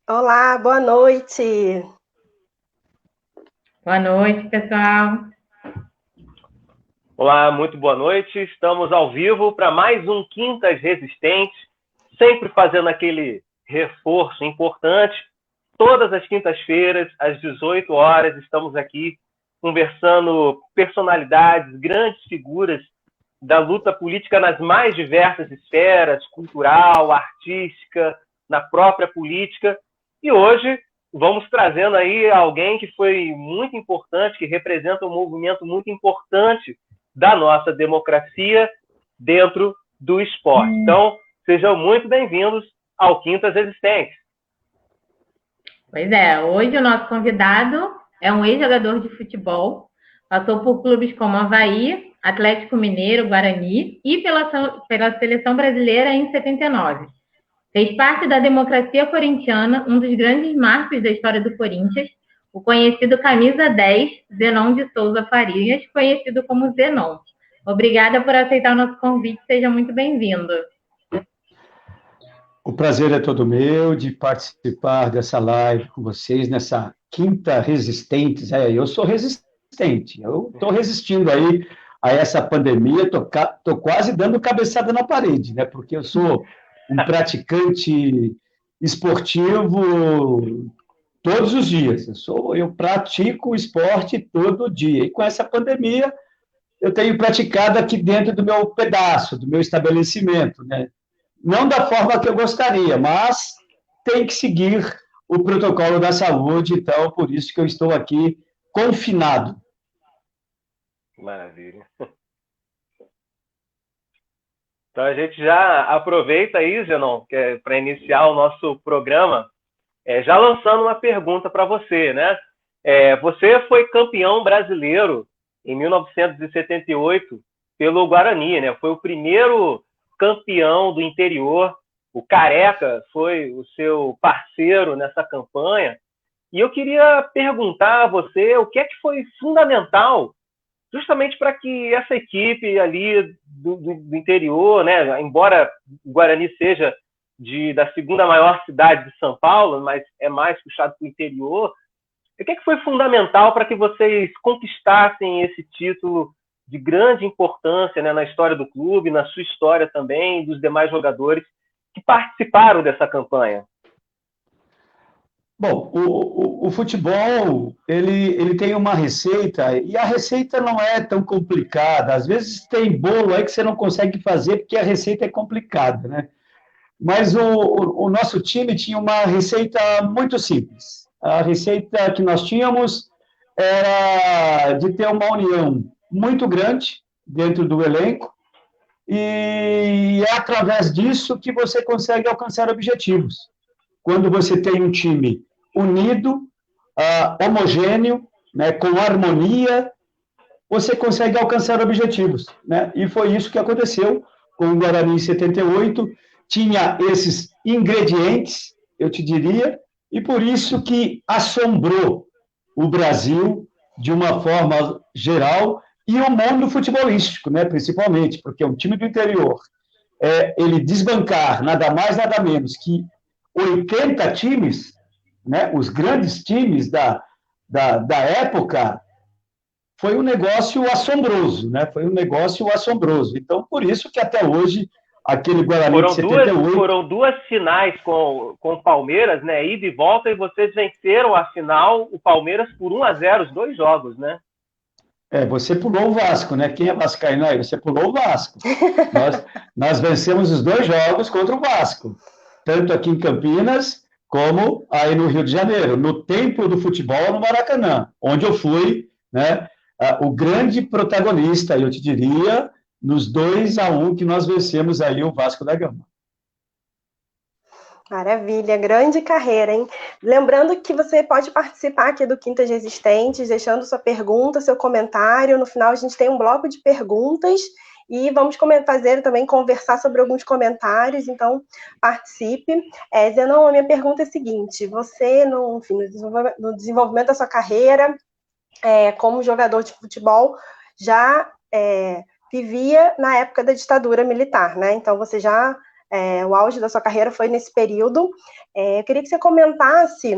Olá, boa noite. Boa noite, pessoal. Olá, muito boa noite. Estamos ao vivo para mais um Quintas Resistentes, sempre fazendo aquele reforço importante. Todas as quintas-feiras, às 18 horas, estamos aqui conversando personalidades, grandes figuras da luta política nas mais diversas esferas, cultural, artística, na própria política. E hoje vamos trazendo aí alguém que foi muito importante, que representa um movimento muito importante da nossa democracia dentro do esporte. Então, sejam muito bem-vindos ao Quintas Resistentes. Pois é, hoje o nosso convidado é um ex-jogador de futebol, passou por clubes como Avaí, Atlético Mineiro, Guarani e pela seleção brasileira em 79. Fez parte da democracia corintiana, um dos grandes marcos da história do Corinthians, o conhecido camisa 10, Zenon de Souza Farias, conhecido como Zenon. Obrigada por aceitar o nosso convite, seja muito bem-vindo. O prazer é todo meu de participar dessa live com vocês, nessa quinta Resistentes. Eu sou resistente, eu estou resistindo aí a essa pandemia, estou quase dando cabeçada na parede, né? Porque eu sou um praticante esportivo todos os dias. Eu pratico esporte todo dia. E com essa pandemia, eu tenho praticado aqui dentro do meu pedaço, do meu estabelecimento, né? Não da forma que eu gostaria, mas tem que seguir o protocolo da saúde, então por isso que eu estou aqui confinado. Maravilha. Então a gente já aproveita aí, Zenon, para iniciar o nosso programa, já lançando uma pergunta para você, né? Você foi campeão brasileiro em 1978 pelo Guarani, né? Foi o primeiro campeão do interior. O Careca foi o seu parceiro nessa campanha. E eu queria perguntar a você o que é que foi fundamental justamente para que essa equipe ali do interior, né, embora o Guarani seja da segunda maior cidade de São Paulo, mas é mais puxado para o interior, o que é que foi fundamental para que vocês conquistassem esse título de grande importância, né, na história do clube, na sua história também, dos demais jogadores que participaram dessa campanha? Bom, o futebol, ele tem uma receita, e a receita não é tão complicada. Às vezes tem bolo aí que você não consegue fazer porque a receita é complicada, né? Mas o nosso time tinha uma receita muito simples. A receita que nós tínhamos era de ter uma união muito grande dentro do elenco, e é através disso que você consegue alcançar objetivos. Quando você tem um time unido, homogêneo, né, com harmonia, você consegue alcançar objetivos, né? E foi isso que aconteceu com o Guarani em 78. Tinha esses ingredientes, eu te diria, e por isso que assombrou o Brasil de uma forma geral e o mundo futebolístico, né, principalmente, porque um time do interior, ele desbancar nada mais, nada menos que 80 times, né, os grandes times da época, foi um negócio assombroso, né? Foi um negócio assombroso. Então, por isso que até hoje, aquele Guarani de 78... Foram duas finais com o Palmeiras, né? Ida e volta, e vocês venceram a final, o Palmeiras, por 1-0, os dois jogos, né? Você pulou o Vasco, né? Quem é vascaíno aí? Você pulou o Vasco. Nós vencemos os dois jogos contra o Vasco, tanto aqui em Campinas como aí no Rio de Janeiro, no Templo do Futebol, no Maracanã, onde eu fui, né, o grande protagonista, eu te diria, nos 2-1 que nós vencemos aí o Vasco da Gama. Maravilha, grande carreira, hein? Lembrando que você pode participar aqui do Quintas Resistentes, deixando sua pergunta, seu comentário. No final a gente tem um bloco de perguntas e vamos fazer também, conversar sobre alguns comentários, então participe. Zenon, a minha pergunta é a seguinte: você, no desenvolvimento da sua carreira como jogador de futebol, já vivia na época da ditadura militar, né? Então você já o auge da sua carreira foi nesse período. Eu queria que você comentasse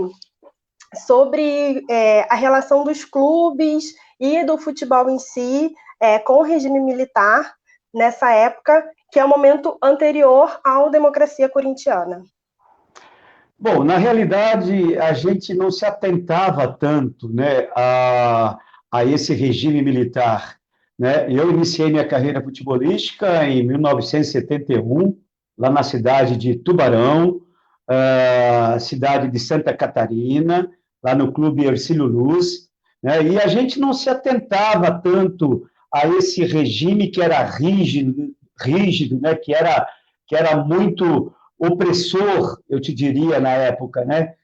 sobre a relação dos clubes e do futebol em si com o regime militar nessa época, que é o momento anterior à democracia corintiana. Bom, na realidade, a gente não se atentava tanto, né, a esse regime militar, né? Eu iniciei minha carreira futebolística em 1971, lá na cidade de Tubarão, cidade de Santa Catarina, lá no Clube Hercílio Luz, né? E a gente não se atentava tanto a esse regime que era rígido, né? Que era muito opressor, eu te diria, na época, né?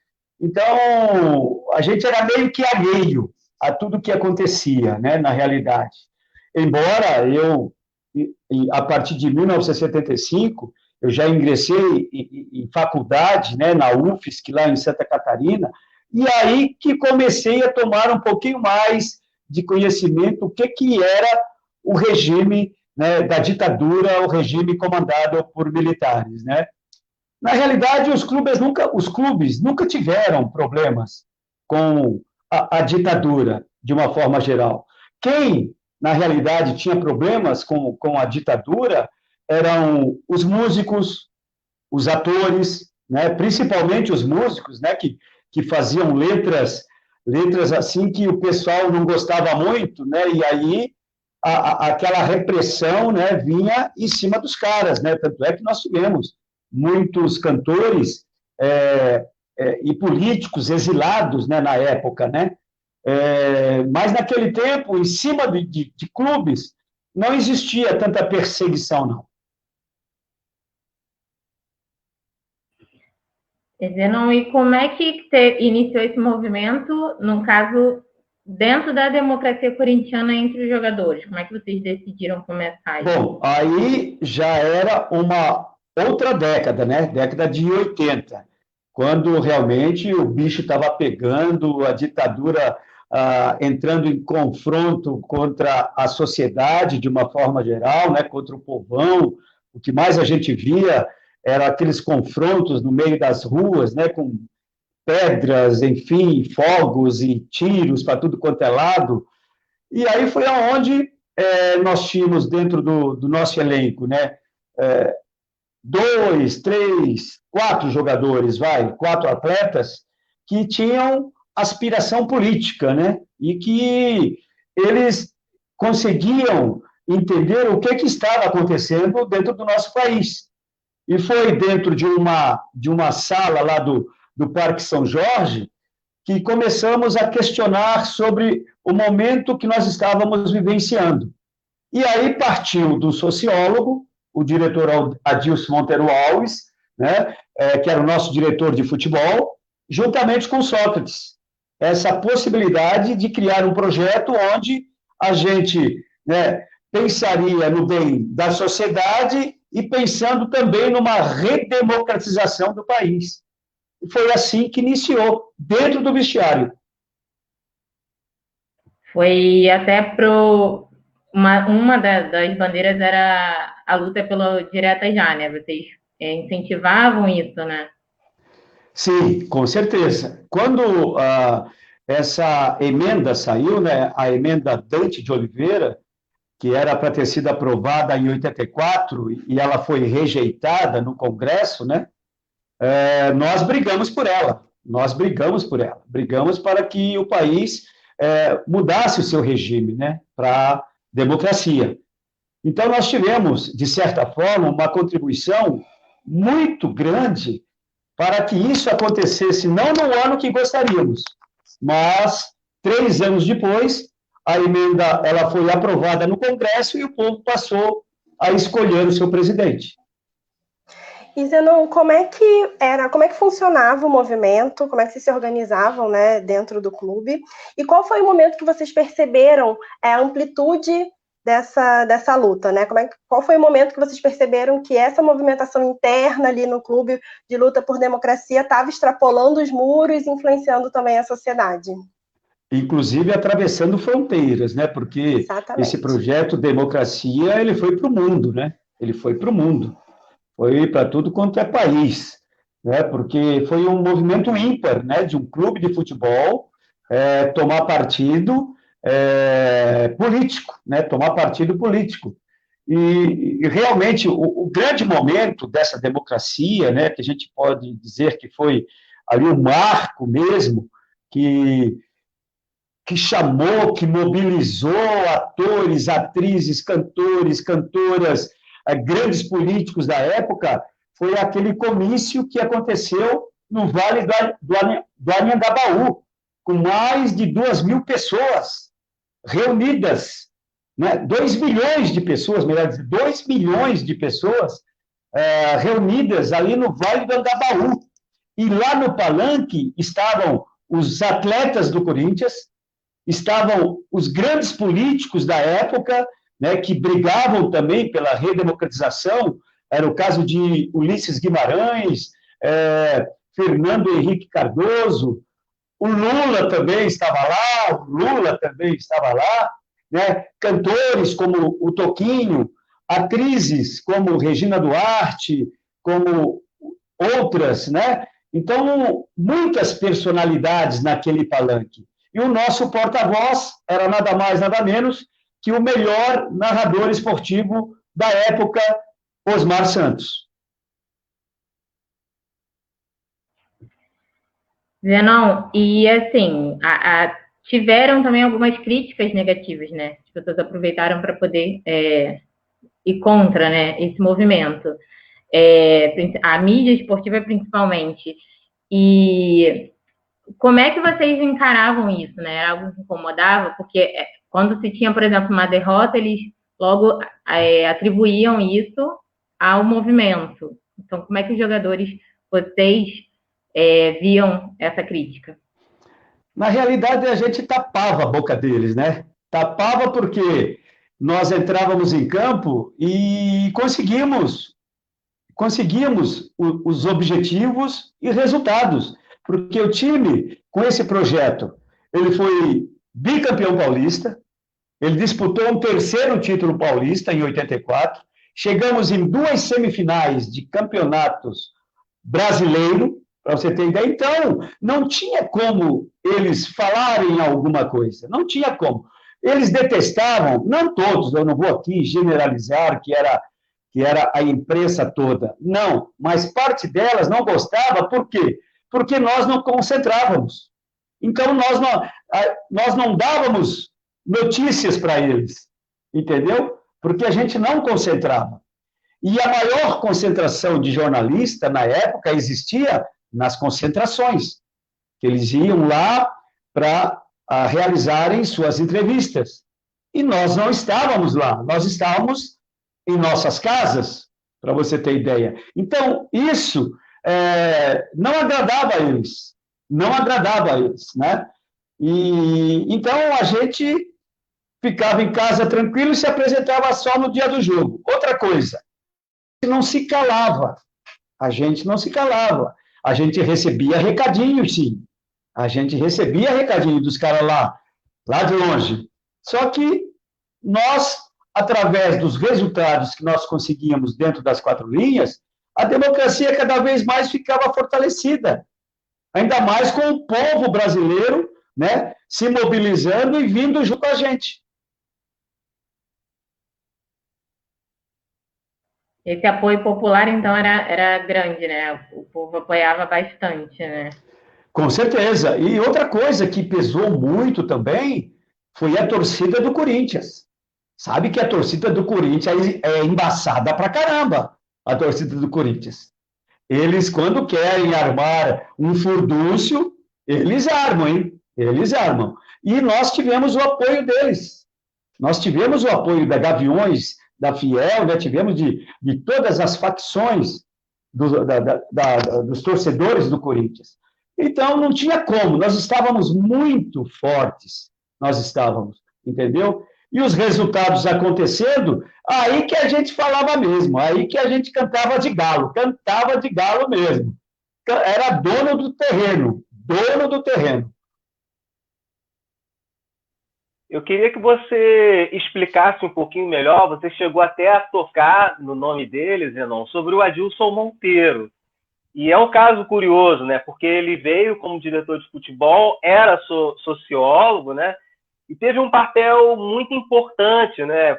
Então, a gente era meio que alheio a tudo que acontecia, né, na realidade. Embora eu, a partir de 1975, eu já ingressei em faculdade, né, na UFSC, lá em Santa Catarina, e aí que comecei a tomar um pouquinho mais de conhecimento o que era o regime, né, da ditadura, o regime comandado por militares, né? Na realidade, os clubes nunca tiveram problemas com a ditadura, de uma forma geral. Quem, na realidade, tinha problemas com a ditadura eram os músicos, os atores, né? Principalmente os músicos, né? Que faziam letras assim que o pessoal não gostava muito, né? E aí aquela repressão, né, vinha em cima dos caras, né? Tanto é que nós tivemos muitos cantores e políticos exilados, né, na época, né? Mas naquele tempo, em cima de clubes, não existia tanta perseguição, não. Zenon, e como é que iniciou esse movimento, no caso, dentro da democracia corintiana entre os jogadores? Como é que vocês decidiram começar isso? Bom, aí já era uma outra década, né? Década de 80, quando realmente o bicho estava pegando, a ditadura entrando em confronto contra a sociedade de uma forma geral, né? Contra o povão. O que mais a gente via era aqueles confrontos no meio das ruas, né? Com pedras, enfim, fogos e tiros para tudo quanto é lado. E aí foi aonde nós tínhamos dentro do nosso elenco, né? 2, 3, 4 jogadores, 4 atletas que tinham aspiração política, né? E que eles conseguiam entender o que estava acontecendo dentro do nosso país. E foi dentro de uma sala lá do Parque São Jorge que começamos a questionar sobre o momento que nós estávamos vivenciando. E aí partiu do sociólogo, o diretor Adilson Monteiro Alves, né, que era o nosso diretor de futebol, juntamente com Sócrates. Essa possibilidade de criar um projeto onde a gente, né, pensaria no bem da sociedade e pensando também numa redemocratização do país. E foi assim que iniciou, dentro do vestiário. Foi até uma das bandeiras era a luta pelo direta já, né? Vocês incentivavam isso, né? Sim, com certeza. Quando essa emenda saiu, né, a emenda Dante de Oliveira, que era para ter sido aprovada em 84 e ela foi rejeitada no Congresso, né? Nós brigamos por ela. Brigamos para que o país mudasse o seu regime, né, para democracia. Então, nós tivemos, de certa forma, uma contribuição muito grande para que isso acontecesse, não no ano que gostaríamos, mas 3 anos depois, a emenda ela foi aprovada no Congresso e o povo passou a escolher o seu presidente. E, Zenon, como é que funcionava o movimento, como é que vocês se organizavam, né, dentro do clube, e qual foi o momento que vocês perceberam a amplitude dessa luta, né? Qual foi o momento que vocês perceberam que essa movimentação interna ali no clube de luta por democracia estava extrapolando os muros e influenciando também a sociedade? Inclusive atravessando fronteiras, né? Porque Exatamente. esse projeto Democracia, ele foi para o mundo, né? Ele foi para o mundo. foi para tudo quanto é país, né? Porque foi um movimento ímpar, né? De um clube de futebol tomar partido político, né? Tomar partido político. E realmente, o grande momento dessa democracia, né? Que a gente pode dizer que foi ali um marco mesmo, que chamou, que mobilizou atores, atrizes, cantores, cantoras, grandes políticos da época, foi aquele comício que aconteceu no Vale do Anhangabaú, com mais de 2.000 pessoas reunidas, né? 2 milhões de pessoas, melhor dizer, 2 milhões de pessoas reunidas ali no Vale do Anhangabaú. E lá no palanque estavam os atletas do Corinthians, estavam os grandes políticos da época, né, que brigavam também pela redemocratização, era o caso de Ulisses Guimarães, Fernando Henrique Cardoso, o Lula também estava lá, né, cantores como o Toquinho, atrizes como Regina Duarte, como outras, né? Então, muitas personalidades naquele palanque. E o nosso porta-voz era nada mais, nada menos que o melhor narrador esportivo da época, Osmar Santos. Zenon, e assim, tiveram também algumas críticas negativas, né? As pessoas aproveitaram para poder ir contra, né, esse movimento. A mídia esportiva principalmente. E como é que vocês encaravam isso, né? Era algo que incomodava? Porque quando se tinha, por exemplo, uma derrota, eles logo atribuíam isso ao movimento. Então, como é que os jogadores, vocês, viam essa crítica? Na realidade, a gente tapava a boca deles, né? Tapava porque nós entrávamos em campo e conseguimos os objetivos e resultados, porque o time, com esse projeto, ele foi bicampeão paulista, ele disputou um terceiro título paulista em 84, chegamos em 2 semifinais de campeonatos brasileiro, para você ter ideia. Então, não tinha como eles falarem alguma coisa, não tinha como. Eles detestavam, não todos, eu não vou aqui generalizar que era a imprensa toda, não, mas parte delas não gostava, por quê? Porque nós não concentrávamos. Então, nós não dávamos notícias para eles, entendeu? Porque a gente não concentrava. E a maior concentração de jornalista, na época, existia nas concentrações, que eles iam lá para realizarem suas entrevistas. E nós não estávamos lá, nós estávamos em nossas casas, para você ter ideia. Então, isso não agradava a eles, né? E então a gente ficava em casa tranquilo e se apresentava só no dia do jogo. Outra coisa, não se calava. A gente não se calava. A gente recebia recadinho, sim. A gente recebia recadinho dos caras lá de longe. Só que nós, através dos resultados que nós conseguíamos dentro das 4 linhas, a democracia cada vez mais ficava fortalecida. Ainda mais com o povo brasileiro, né, se mobilizando e vindo junto com a gente. Esse apoio popular, então, era grande, né? O povo apoiava bastante, né? Com certeza. E outra coisa que pesou muito também foi a torcida do Corinthians. Sabe que a torcida do Corinthians é embaçada pra caramba, a torcida do Corinthians. Eles, quando querem armar um furdúncio, eles armam, hein? Eles armam. E nós tivemos o apoio deles. Nós tivemos o apoio da Gaviões, da Fiel, né? Tivemos de todas as facções dos torcedores do Corinthians. Então, não tinha como, nós estávamos muito fortes, nós estávamos, entendeu? E os resultados acontecendo, aí que a gente falava mesmo, aí que a gente cantava de galo mesmo. Era dono do terreno. Eu queria que você explicasse um pouquinho melhor, você chegou até a tocar no nome dele, Zenon, sobre o Adilson Monteiro. E é um caso curioso, né? Porque ele veio como diretor de futebol, era sociólogo, né? E teve um papel muito importante, né?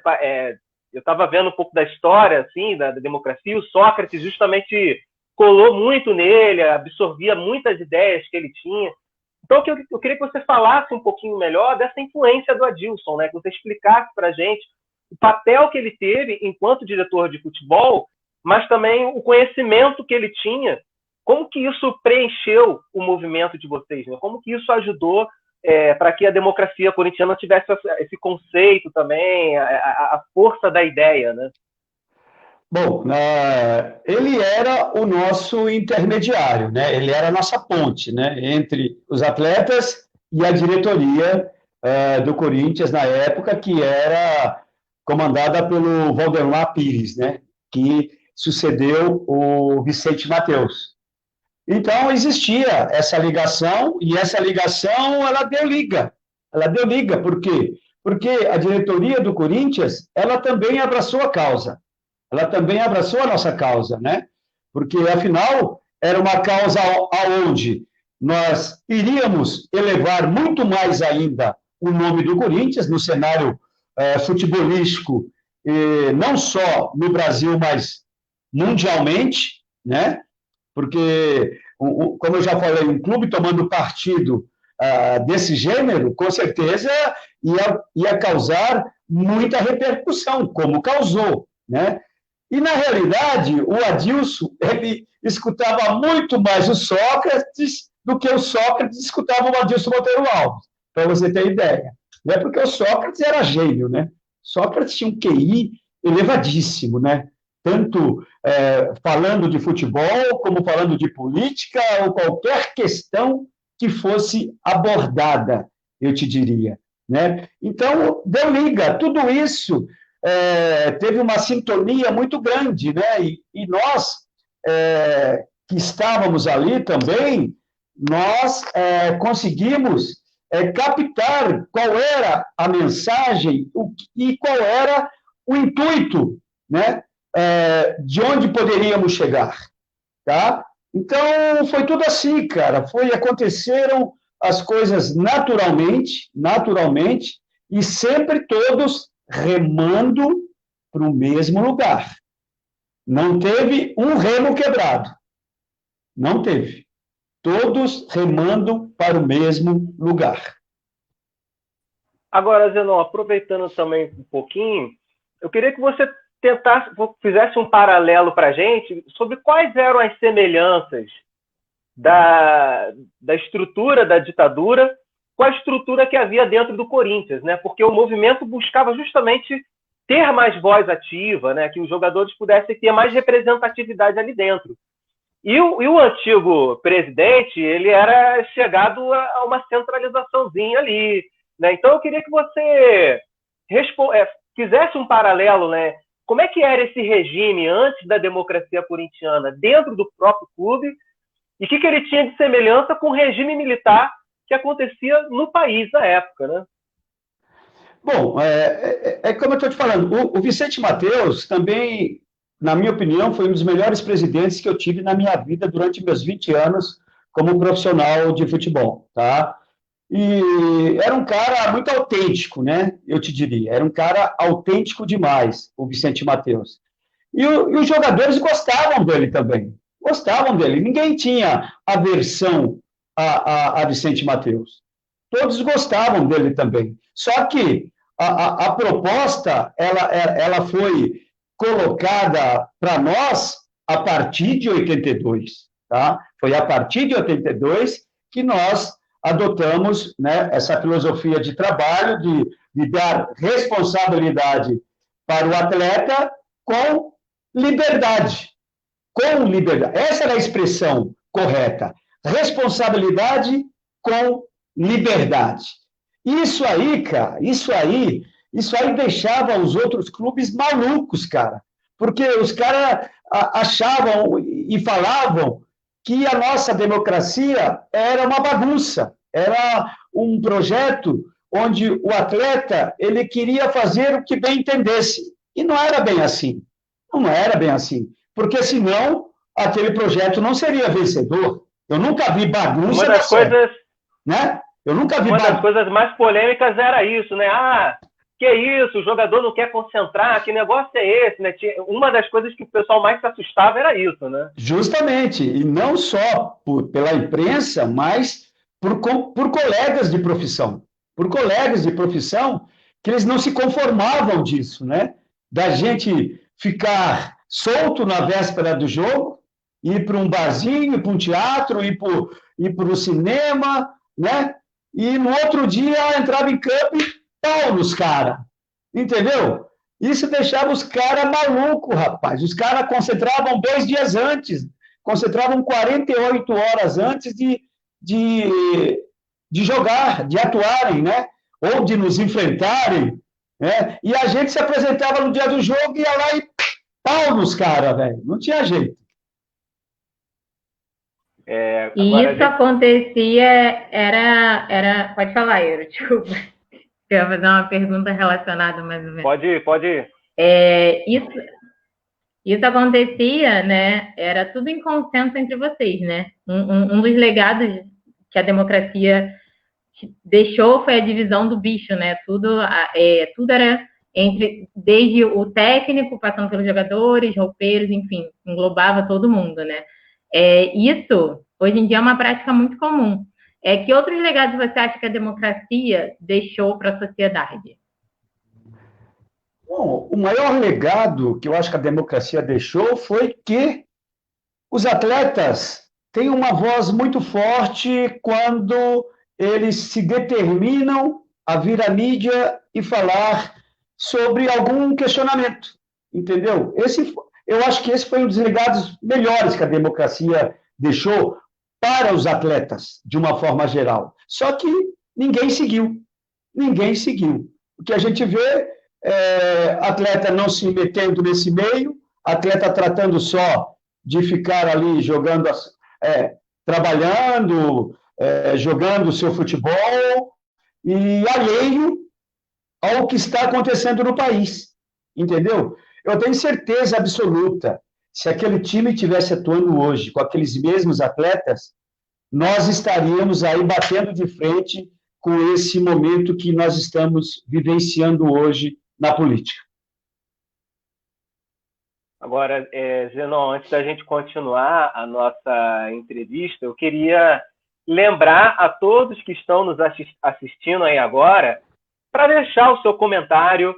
Eu estava vendo um pouco da história, assim, da democracia. O Sócrates justamente colou muito nele, absorvia muitas ideias que ele tinha. Então, eu queria que você falasse um pouquinho melhor dessa influência do Adilson, né? Que você explicasse para a gente o papel que ele teve enquanto diretor de futebol, mas também o conhecimento que ele tinha. Como que isso preencheu o movimento de vocês, né? Como que isso ajudou para que a democracia corintiana tivesse esse conceito também, a força da ideia, né? Bom, ele era o nosso intermediário, né? Ele era a nossa ponte, né? Entre os atletas e a diretoria do Corinthians na época, que era comandada pelo Valdemar Pires, né? Que sucedeu o Vicente Mateus. Então, existia essa ligação, e essa ligação, ela deu liga. Ela deu liga, por quê? Porque a diretoria do Corinthians, ela também abraçou a causa. Ela também abraçou a nossa causa, né? Porque, afinal, era uma causa aonde nós iríamos elevar muito mais ainda o nome do Corinthians no cenário futebolístico, não só no Brasil, mas mundialmente, né? Porque, como eu já falei, um clube tomando partido desse gênero, com certeza ia causar muita repercussão, como causou, né? E, na realidade, o Adilson, ele escutava muito mais o Sócrates do que o Sócrates escutava o Adilson Monteiro Alves, para você ter ideia. Não é porque o Sócrates era gênio, né? Sócrates tinha um QI elevadíssimo, né? Tanto falando de futebol, como falando de política, ou qualquer questão que fosse abordada, eu te diria, né? Então, deu liga, tudo isso teve uma sintonia muito grande, né? E nós, que estávamos ali também, nós conseguimos captar qual era a mensagem e qual era o intuito, né? De onde poderíamos chegar, tá? Então, foi tudo assim, cara. Aconteceram as coisas naturalmente, e sempre todos remando para o mesmo lugar. Não teve um remo quebrado. Não teve. Todos remando para o mesmo lugar. Agora, Zenon, aproveitando também um pouquinho, eu queria que você fizesse um paralelo para a gente sobre quais eram as semelhanças da estrutura da ditadura com a estrutura que havia dentro do Corinthians, né? Porque o movimento buscava justamente ter mais voz ativa, né? Que os jogadores pudessem ter mais representatividade ali dentro. E o antigo presidente, ele era chegado a uma centralizaçãozinha ali, né? Então, eu queria que você fizesse um paralelo, né? Como é que era esse regime antes da democracia corintiana dentro do próprio clube e o que ele tinha de semelhança com o regime militar que acontecia no país na época, né? Bom, como eu estou te falando, o Vicente Mateus também, na minha opinião, foi um dos melhores presidentes que eu tive na minha vida durante meus 20 anos como profissional de futebol, tá? E era um cara muito autêntico, né? Eu te diria. Era um cara autêntico demais, o Vicente Mateus. E os jogadores gostavam dele também. Gostavam dele. Ninguém tinha aversão a Vicente Mateus. Todos gostavam dele também. Só que a proposta ela foi colocada para nós a partir de 82. Tá? Foi a partir de 82 que nós adotamos, né, essa filosofia de trabalho, de dar responsabilidade para o atleta com liberdade. Com liberdade. Essa era a expressão correta. Responsabilidade com liberdade. Isso aí, cara, isso aí deixava os outros clubes malucos, cara. Porque os caras achavam e falavam que a nossa democracia era uma bagunça, era um projeto onde o atleta ele queria fazer o que bem entendesse. E não era bem assim. Não era bem assim. Porque senão aquele projeto não seria vencedor. Eu nunca vi bagunça Uma das coisas, né? Eu nunca vi uma das coisas mais polêmicas era isso, né? Ah, que isso, o jogador não quer concentrar, que negócio é esse, né? Uma das coisas que o pessoal mais se assustava era isso, né? Justamente, e não só pela imprensa, mas por colegas de profissão. Por colegas de profissão que eles não se conformavam disso, né? Da gente ficar solto na véspera do jogo, ir para um barzinho, ir para um teatro, ir para o cinema, né? E no outro dia entrava em campo e pau nos caras, entendeu? Isso deixava os caras malucos, rapaz. Os caras concentravam 2 dias antes, concentravam 48 horas antes de, de jogar, de atuarem, né? Ou de nos enfrentarem, né? E a gente se apresentava no dia do jogo e ia lá e pau nos caras, velho. Não tinha jeito. E isso acontecia, pode falar, Euro, desculpa. Eu ia fazer uma pergunta relacionada mais ou menos. Pode ir. Isso acontecia, né? Era tudo em consenso entre vocês, né? Um dos legados que a democracia deixou foi a divisão do bicho, né? Tudo era desde o técnico, passando pelos jogadores, roupeiros, enfim, englobava todo mundo, né? Isso, hoje em dia, é uma prática muito comum. Que outros legados você acha que a democracia deixou para a sociedade? Bom, o maior legado que eu acho que a democracia deixou foi que os atletas têm uma voz muito forte quando eles se determinam a vir à mídia e falar sobre algum questionamento, entendeu? Eu acho que esse foi um dos legados melhores que a democracia deixou para os atletas, de uma forma geral. Só que ninguém seguiu. Ninguém seguiu. O que a gente vê atleta não se metendo nesse meio, atleta tratando só de ficar ali jogando, trabalhando, jogando o seu futebol e alheio ao que está acontecendo no país, entendeu? Eu tenho certeza absoluta, se aquele time tivesse atuando hoje com aqueles mesmos atletas, nós estaríamos aí batendo de frente com esse momento que nós estamos vivenciando hoje na política. Agora, Zenon, antes da gente continuar a nossa entrevista, eu queria lembrar a todos que estão nos assistindo aí agora para deixar o seu comentário,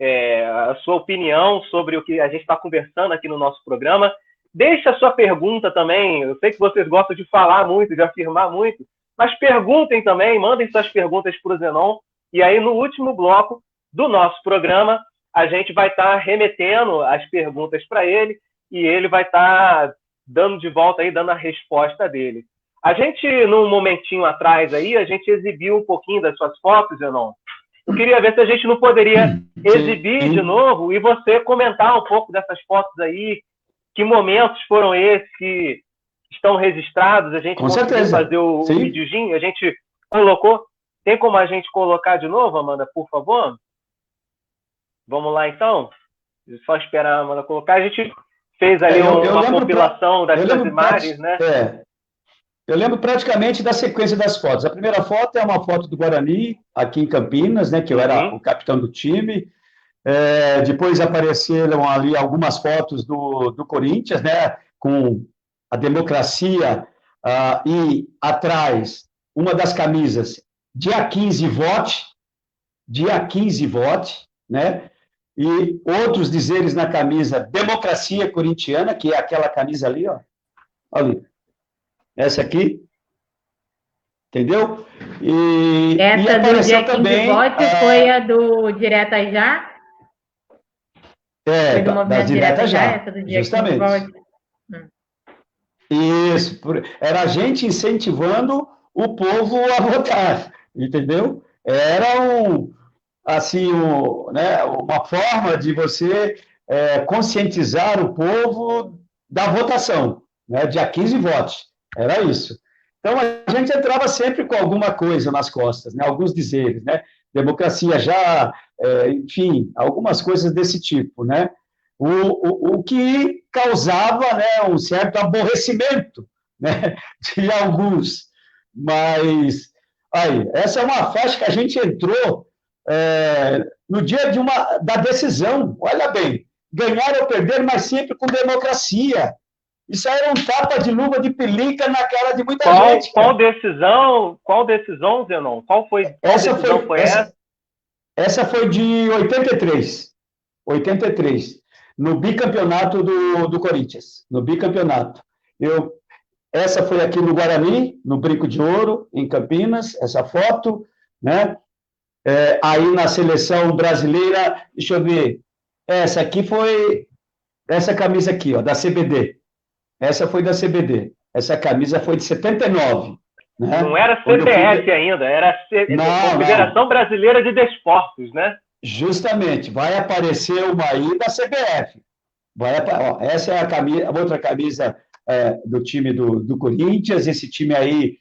a sua opinião sobre o que a gente está conversando aqui no nosso programa. Deixe a sua pergunta também. Eu sei que vocês gostam de falar muito, de afirmar muito, mas perguntem também, mandem suas perguntas para o Zenon. E aí, no último bloco do nosso programa, a gente vai estar remetendo as perguntas para ele e ele vai estar dando de volta aí, dando a resposta dele. A gente, num momentinho atrás aí, a gente exibiu um pouquinho das suas fotos, Zenon. Eu queria ver se a gente não poderia exibir de novo e você comentar um pouco dessas fotos aí, que momentos foram esses que estão registrados, a gente conseguiu fazer o videozinho, a gente colocou. Tem como a gente colocar de novo, Amanda, por favor? Vamos lá, então? Só esperar a Amanda colocar. A gente fez ali uma compilação das suas imagens, né? Eu lembro praticamente da sequência das fotos. A primeira foto é uma foto do Guarani, aqui em Campinas, né, que eu era o capitão do time. Depois apareceram ali algumas fotos do Corinthians, né, com a democracia e atrás uma das camisas, dia 15 vote, né, e outros dizeres na camisa democracia corintiana, que é aquela camisa ali, ó, ali. Essa aqui, entendeu? Essa do dia 15 também, votos foi a do Direta Já? Foi do movimento Direta Já, essa do dia justamente. 15 votos. Isso, era a gente incentivando o povo a votar, entendeu? Era né, uma forma de você conscientizar o povo da votação, né, dia 15 votos. Era isso. Então, a gente entrava sempre com alguma coisa nas costas, né? Alguns dizeres, né? Democracia já, enfim, algumas coisas desse tipo, né? O que causava, né, um certo aborrecimento, né, de alguns. Mas, aí, essa é uma faixa que a gente entrou no dia da decisão. Olha bem, ganhar ou perder, mas sempre com democracia. Isso aí era um tapa de luva de pelica na cara de muita gente. Qual decisão, Zenon? Qual decisão foi essa? Essa foi de 83. 83. No bicampeonato do Corinthians. No bicampeonato. Essa foi aqui no Guarani, no Brinco de Ouro, em Campinas, essa foto, né? Aí na seleção brasileira, deixa eu ver, essa aqui foi, essa camisa aqui, ó, da CBD. Essa foi da CBD. Essa camisa foi de 79. Né? Não era CBF ainda, era a Confederação Brasileira de Desportos, né? Justamente, vai aparecer uma aí da CBF. Essa é a outra camisa do time do Corinthians. Esse time aí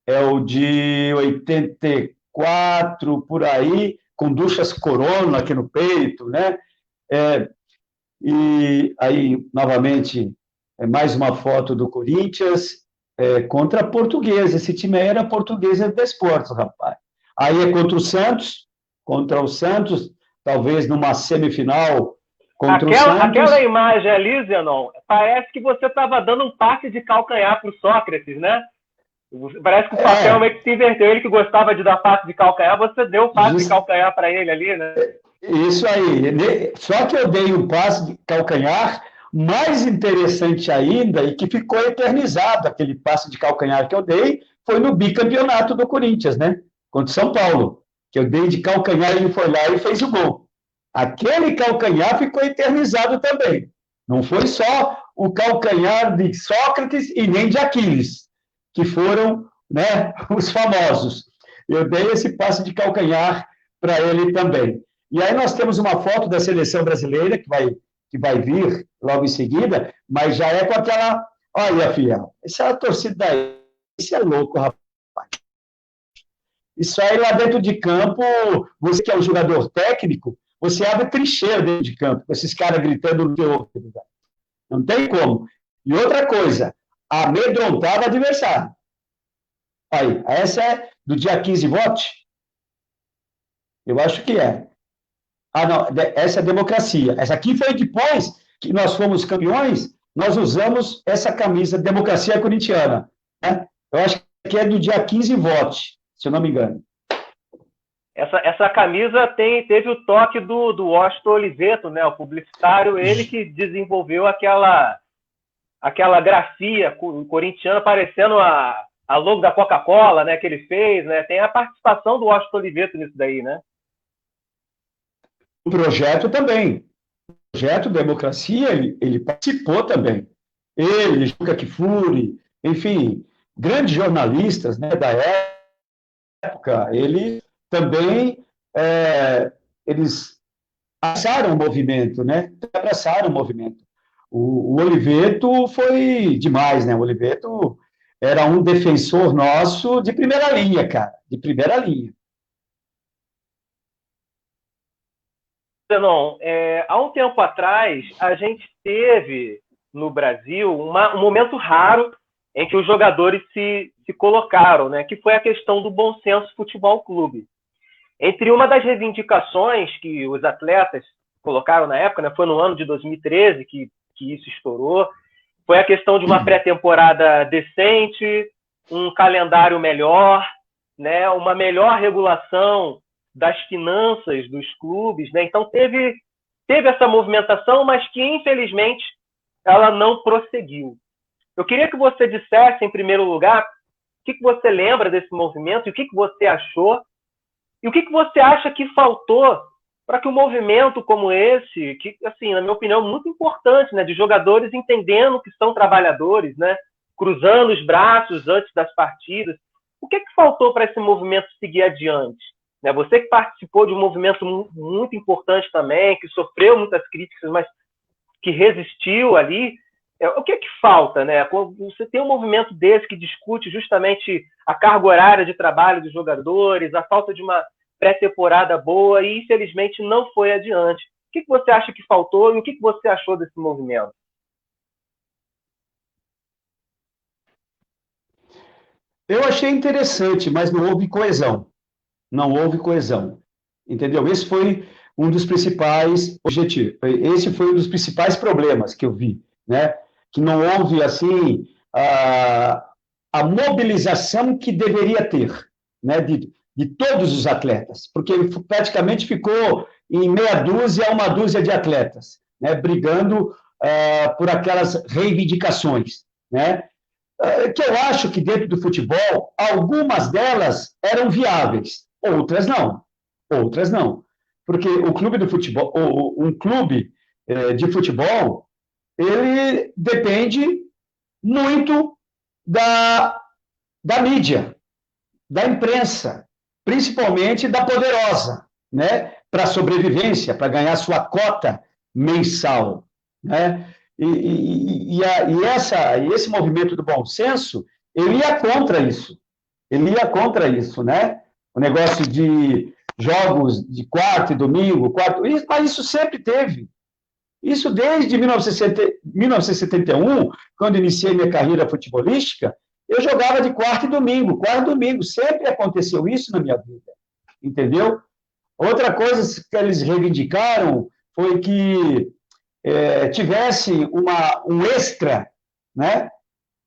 é o de 84, por aí, com duchas corona aqui no peito, né? E aí, novamente, mais uma foto do Corinthians contra a Portuguesa. Esse time aí era Portuguesa de Desportos, rapaz. Aí é contra o Santos, talvez numa semifinal contra o Santos. Aquela imagem ali, Zenon, parece que você estava dando um passe de calcanhar para o Sócrates, né? Parece que o papel meio que se inverteu. Ele que gostava de dar passe de calcanhar, você deu o passe de calcanhar para ele ali, né? Isso aí. Só que eu dei um passe de calcanhar mais interessante ainda, e que ficou eternizado, aquele passe de calcanhar que eu dei, foi no bicampeonato do Corinthians, né? Contra o São Paulo, que eu dei de calcanhar, ele foi lá e fez o gol. Aquele calcanhar ficou eternizado também. Não foi só o calcanhar de Sócrates e nem de Aquiles, que foram, né, os famosos. Eu dei esse passe de calcanhar para ele também. E aí nós temos uma foto da seleção brasileira, que vai vir logo em seguida, mas já é com aquela... Olha, fiel, essa torcida aí, isso é louco, rapaz. Isso aí lá dentro de campo, você que é um jogador técnico, você abre trincheira dentro de campo, com esses caras gritando no teu ouvido. Não tem como. E outra coisa, amedrontar o adversário. Aí, essa é do dia 15 vote? Eu acho que é. Não, essa é a democracia. Essa aqui foi depois que nós fomos campeões, nós usamos essa camisa democracia corintiana. Né? Eu acho que é do dia 15 vote, se eu não me engano. Essa camisa teve o toque do Washington Oliveto, né? O publicitário, ele que desenvolveu aquela grafia corintiana parecendo a logo da Coca-Cola, né? Que ele fez, né? Tem a participação do Washington Oliveto nisso daí, né? O projeto também. O projeto Democracia, ele participou também. Ele, Juca Kfouri, enfim, grandes jornalistas, né, da época, ele também, eles abraçaram o movimento, né? Abraçaram o movimento. O Oliveto foi demais, né? O Oliveto era um defensor nosso de primeira linha, cara, de primeira linha. Zenon, há um tempo atrás, a gente teve no Brasil um momento raro em que os jogadores se colocaram, né? Que foi a questão do Bom Senso Futebol Clube. Entre uma das reivindicações que os atletas colocaram na época, né, foi no ano de 2013 que isso estourou, foi a questão de uma pré-temporada decente, um calendário melhor, né, uma melhor regulação das finanças dos clubes, né? Então teve essa movimentação, mas que infelizmente ela não prosseguiu. Eu queria que você dissesse, em primeiro lugar, o que você lembra desse movimento e o que você achou, e o que você acha que faltou para que um movimento como esse, que, assim, na minha opinião, muito importante, né, de jogadores entendendo que são trabalhadores, né, cruzando os braços antes das partidas, o que faltou para esse movimento seguir adiante? Né, você que participou de um movimento muito importante também, que sofreu muitas críticas, mas que resistiu ali, o que é que falta, né? Quando você tem um movimento desse que discute justamente a carga horária de trabalho dos jogadores, a falta de uma pré-temporada boa e, infelizmente, não foi adiante. O que você acha que faltou e o que você achou desse movimento? Eu achei interessante, mas não houve coesão. Não houve coesão. Entendeu? Esse foi um dos principais objetivos. Esse foi um dos principais problemas que eu vi, né? Que não houve, assim, a mobilização que deveria ter, né? De todos os atletas, porque praticamente ficou em meia dúzia a uma dúzia de atletas, né? Brigando por aquelas reivindicações, né? Que eu acho que dentro do futebol, algumas delas eram viáveis, outras não. Outras não. Porque o clube do futebol, um clube de futebol, ele depende muito da mídia, da imprensa, principalmente da poderosa, né? Para sobrevivência, para ganhar sua cota mensal, né? Esse movimento do bom senso, ele ia contra isso. Ele ia contra isso, né? O negócio de jogos de quarta e domingo, mas isso sempre teve. Isso desde 1971, quando iniciei minha carreira futebolística, eu jogava de quarta e domingo, sempre aconteceu isso na minha vida, entendeu? Outra coisa que eles reivindicaram foi que tivesse um extra, né,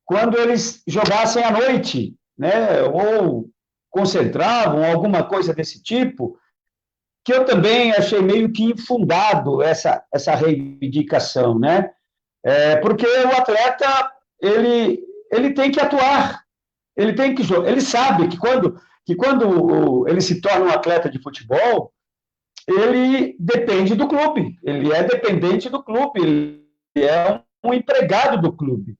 quando eles jogassem à noite, né, ou concentravam, alguma coisa desse tipo, que eu também achei meio que infundado essa reivindicação, né? Porque o atleta, ele tem que atuar, ele tem que jogar, ele sabe que quando ele se torna um atleta de futebol, ele depende do clube, ele é dependente do clube, ele é um empregado do clube.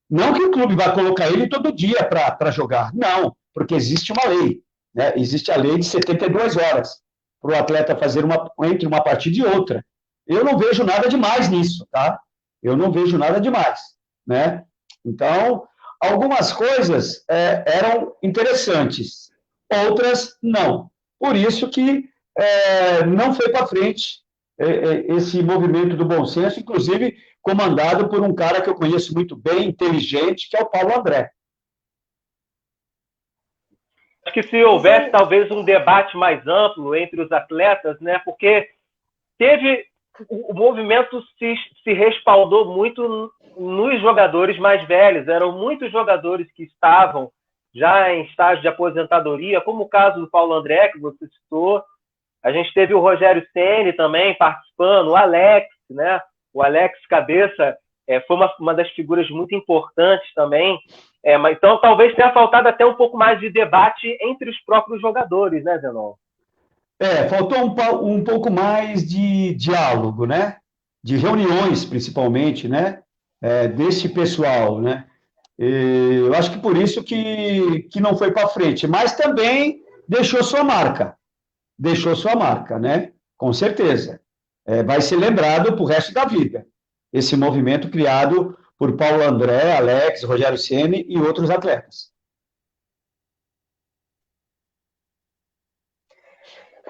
Não que o clube vá colocar ele todo dia para jogar, não, porque existe uma lei, né? Existe a lei de 72 horas para o atleta fazer entre uma partida e outra. Eu não vejo nada demais nisso, tá? Eu não vejo nada demais, né? Então, algumas coisas eram interessantes, outras não. Por isso que não foi para frente esse movimento do bom senso, inclusive comandado por um cara que eu conheço muito bem, inteligente, que é o Paulo André. Acho que se houvesse talvez um debate mais amplo entre os atletas, né? Porque o movimento se respaldou muito nos jogadores mais velhos. Eram muitos jogadores que estavam já em estágio de aposentadoria, como o caso do Paulo André, que você citou. A gente teve o Rogério Ceni também participando, o Alex, né? O Alex Cabeça foi uma das figuras muito importantes também. Mas, então, talvez tenha faltado até um pouco mais de debate entre os próprios jogadores, né, Zenon? Faltou um pouco mais de diálogo, né? De reuniões, principalmente, né? Desse pessoal, né? Eu acho que por isso que não foi para frente, mas também deixou sua marca, né? Com certeza. Vai ser lembrado para o resto da vida. Esse movimento criado por Paulo André, Alex, Rogério Ceni e outros atletas.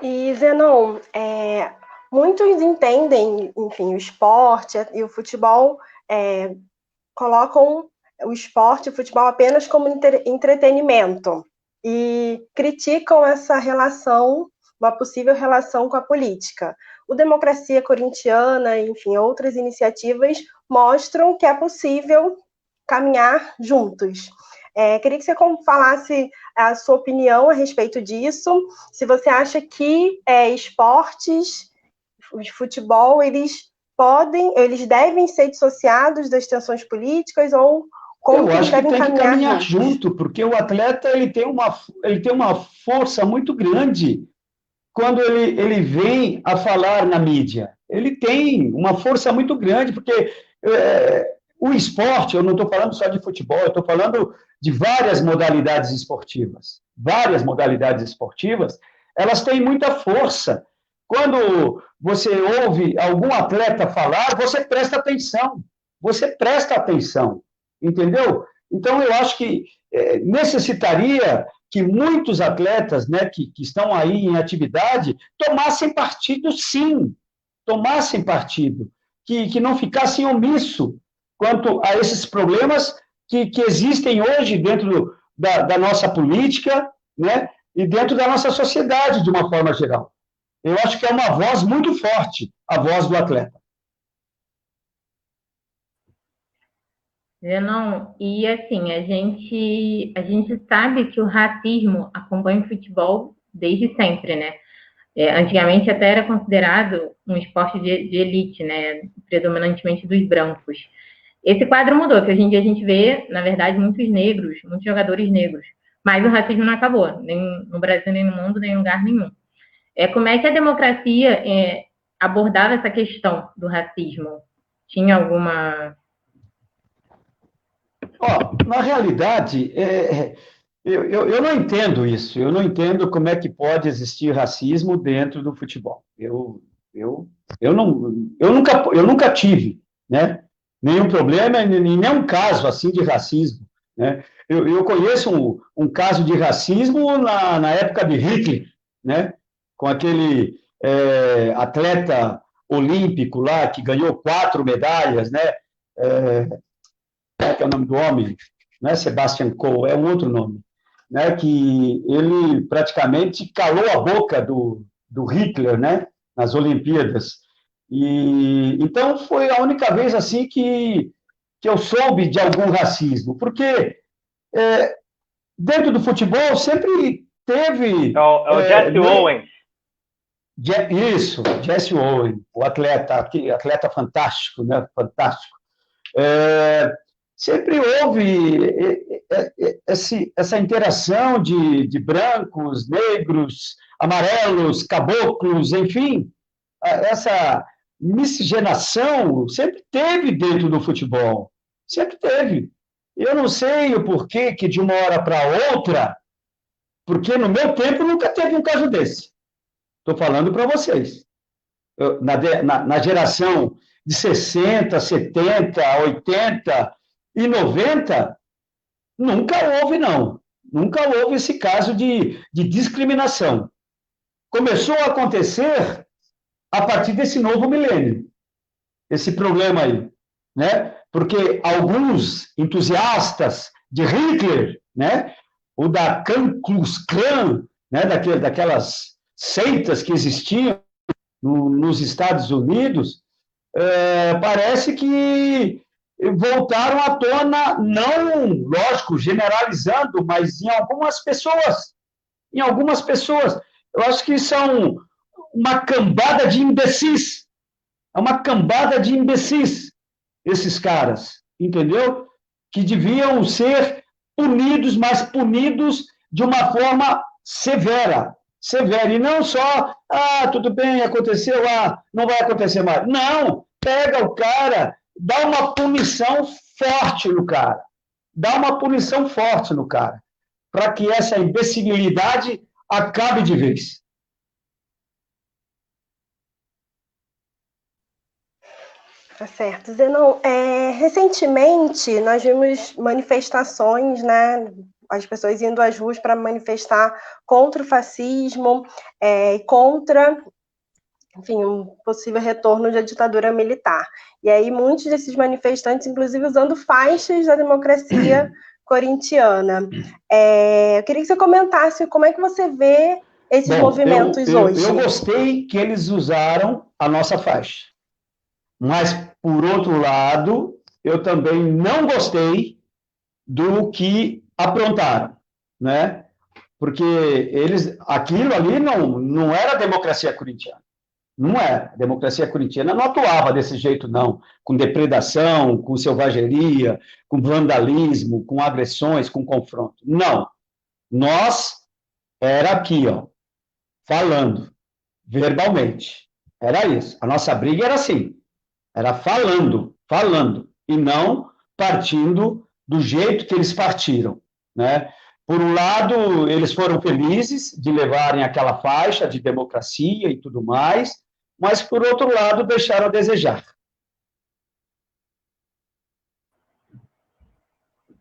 E, Zenon, muitos entendem, enfim, o esporte e o futebol colocam o esporte e o futebol apenas como entretenimento e criticam essa relação, uma possível relação com a política. O Democracia Corintiana, enfim, outras iniciativas mostram que é possível caminhar juntos. Queria que você falasse a sua opinião a respeito disso, se você acha que esportes, de futebol, eles devem ser dissociados das tensões políticas ou como eu acho que devem tem que caminhar juntos? junto, porque o atleta ele tem uma força muito grande quando ele vem a falar na mídia. Ele tem uma força muito grande, porque o esporte, eu não estou falando só de futebol, eu estou falando de várias modalidades esportivas. Várias modalidades esportivas, elas têm muita força. Quando você ouve algum atleta falar, você presta atenção. você presta atenção, entendeu? Então, eu acho que necessitaria que muitos atletas, né, que estão aí em atividade tomassem partido, sim, tomassem partido, que não ficassem omisso quanto a esses problemas que existem hoje dentro da nossa política, né, e dentro da nossa sociedade, de uma forma geral. Eu acho que é uma voz muito forte, a voz do atleta. Não, e assim, a gente sabe que o racismo acompanha o futebol desde sempre, né? Antigamente até era considerado um esporte de elite, né? Predominantemente dos brancos. Esse quadro mudou, que hoje em dia a gente vê, na verdade, muitos negros, muitos jogadores negros. Mas o racismo não acabou, nem no Brasil, nem no mundo, nem em lugar nenhum. Como é que a democracia abordava essa questão do racismo? Tinha alguma... Na realidade, eu não entendo isso. Eu não entendo como é que pode existir racismo dentro do futebol. Eu nunca tive, né, nenhum problema, nenhum caso assim de racismo, né? Eu conheço um caso de racismo na época de Hitler, né, com aquele atleta olímpico lá que ganhou 4 medalhas, né? Qual é o nome do homem? Não é Sebastian Coe, é um outro nome, né? Que ele praticamente calou a boca do Hitler, né? Nas Olimpíadas. E então foi a única vez assim que eu soube de algum racismo, porque dentro do futebol sempre teve É o Jesse Owens. Isso, Jesse Owens, o atleta fantástico, né? Fantástico. Sempre houve essa interação de brancos, negros, amarelos, caboclos, enfim, essa miscigenação sempre teve dentro do futebol, sempre teve. Eu não sei o porquê que de uma hora para outra, porque no meu tempo nunca teve um caso desse. Estou falando para vocês. Na geração de 60, 70, 80 e 90, nunca houve, não. Nunca houve esse caso de discriminação. Começou a acontecer a partir desse novo milênio, esse problema aí, né? Porque alguns entusiastas de Hitler, né? O da Ku Klux Klan, né? Daquelas seitas que existiam nos Estados Unidos, parece que voltaram à tona, não, lógico, generalizando, mas em algumas pessoas. Em algumas pessoas. Eu acho que são uma cambada de imbecis. É uma cambada de imbecis, esses caras, entendeu? Que deviam ser punidos, mas punidos de uma forma severa. Severa. E não só, tudo bem, aconteceu, não vai acontecer mais. Não, pega o cara, dá uma punição forte no cara. Dá uma punição forte no cara, para que essa imbecilidade acabe de vez. Tá certo. Zenon, recentemente nós vimos manifestações, né? As pessoas indo às ruas para manifestar contra o fascismo, contra, enfim, um possível retorno da ditadura militar. E aí muitos desses manifestantes, inclusive, usando faixas da democracia corintiana. Eu queria que você comentasse como é que você vê esses movimentos hoje. Eu gostei que eles usaram a nossa faixa. Mas, por outro lado, eu também não gostei do que aprontaram, né? Porque aquilo ali não era democracia corintiana. Não é. A democracia corintiana não atuava desse jeito, não. Com depredação, com selvageria, com vandalismo, com agressões, com confronto. Não. Nós era aqui, ó, falando, verbalmente. Era isso. A nossa briga era assim. Era falando, e não partindo do jeito que eles partiram, né? Por um lado, eles foram felizes de levarem aquela faixa de democracia e tudo mais, mas, por outro lado, deixaram a desejar.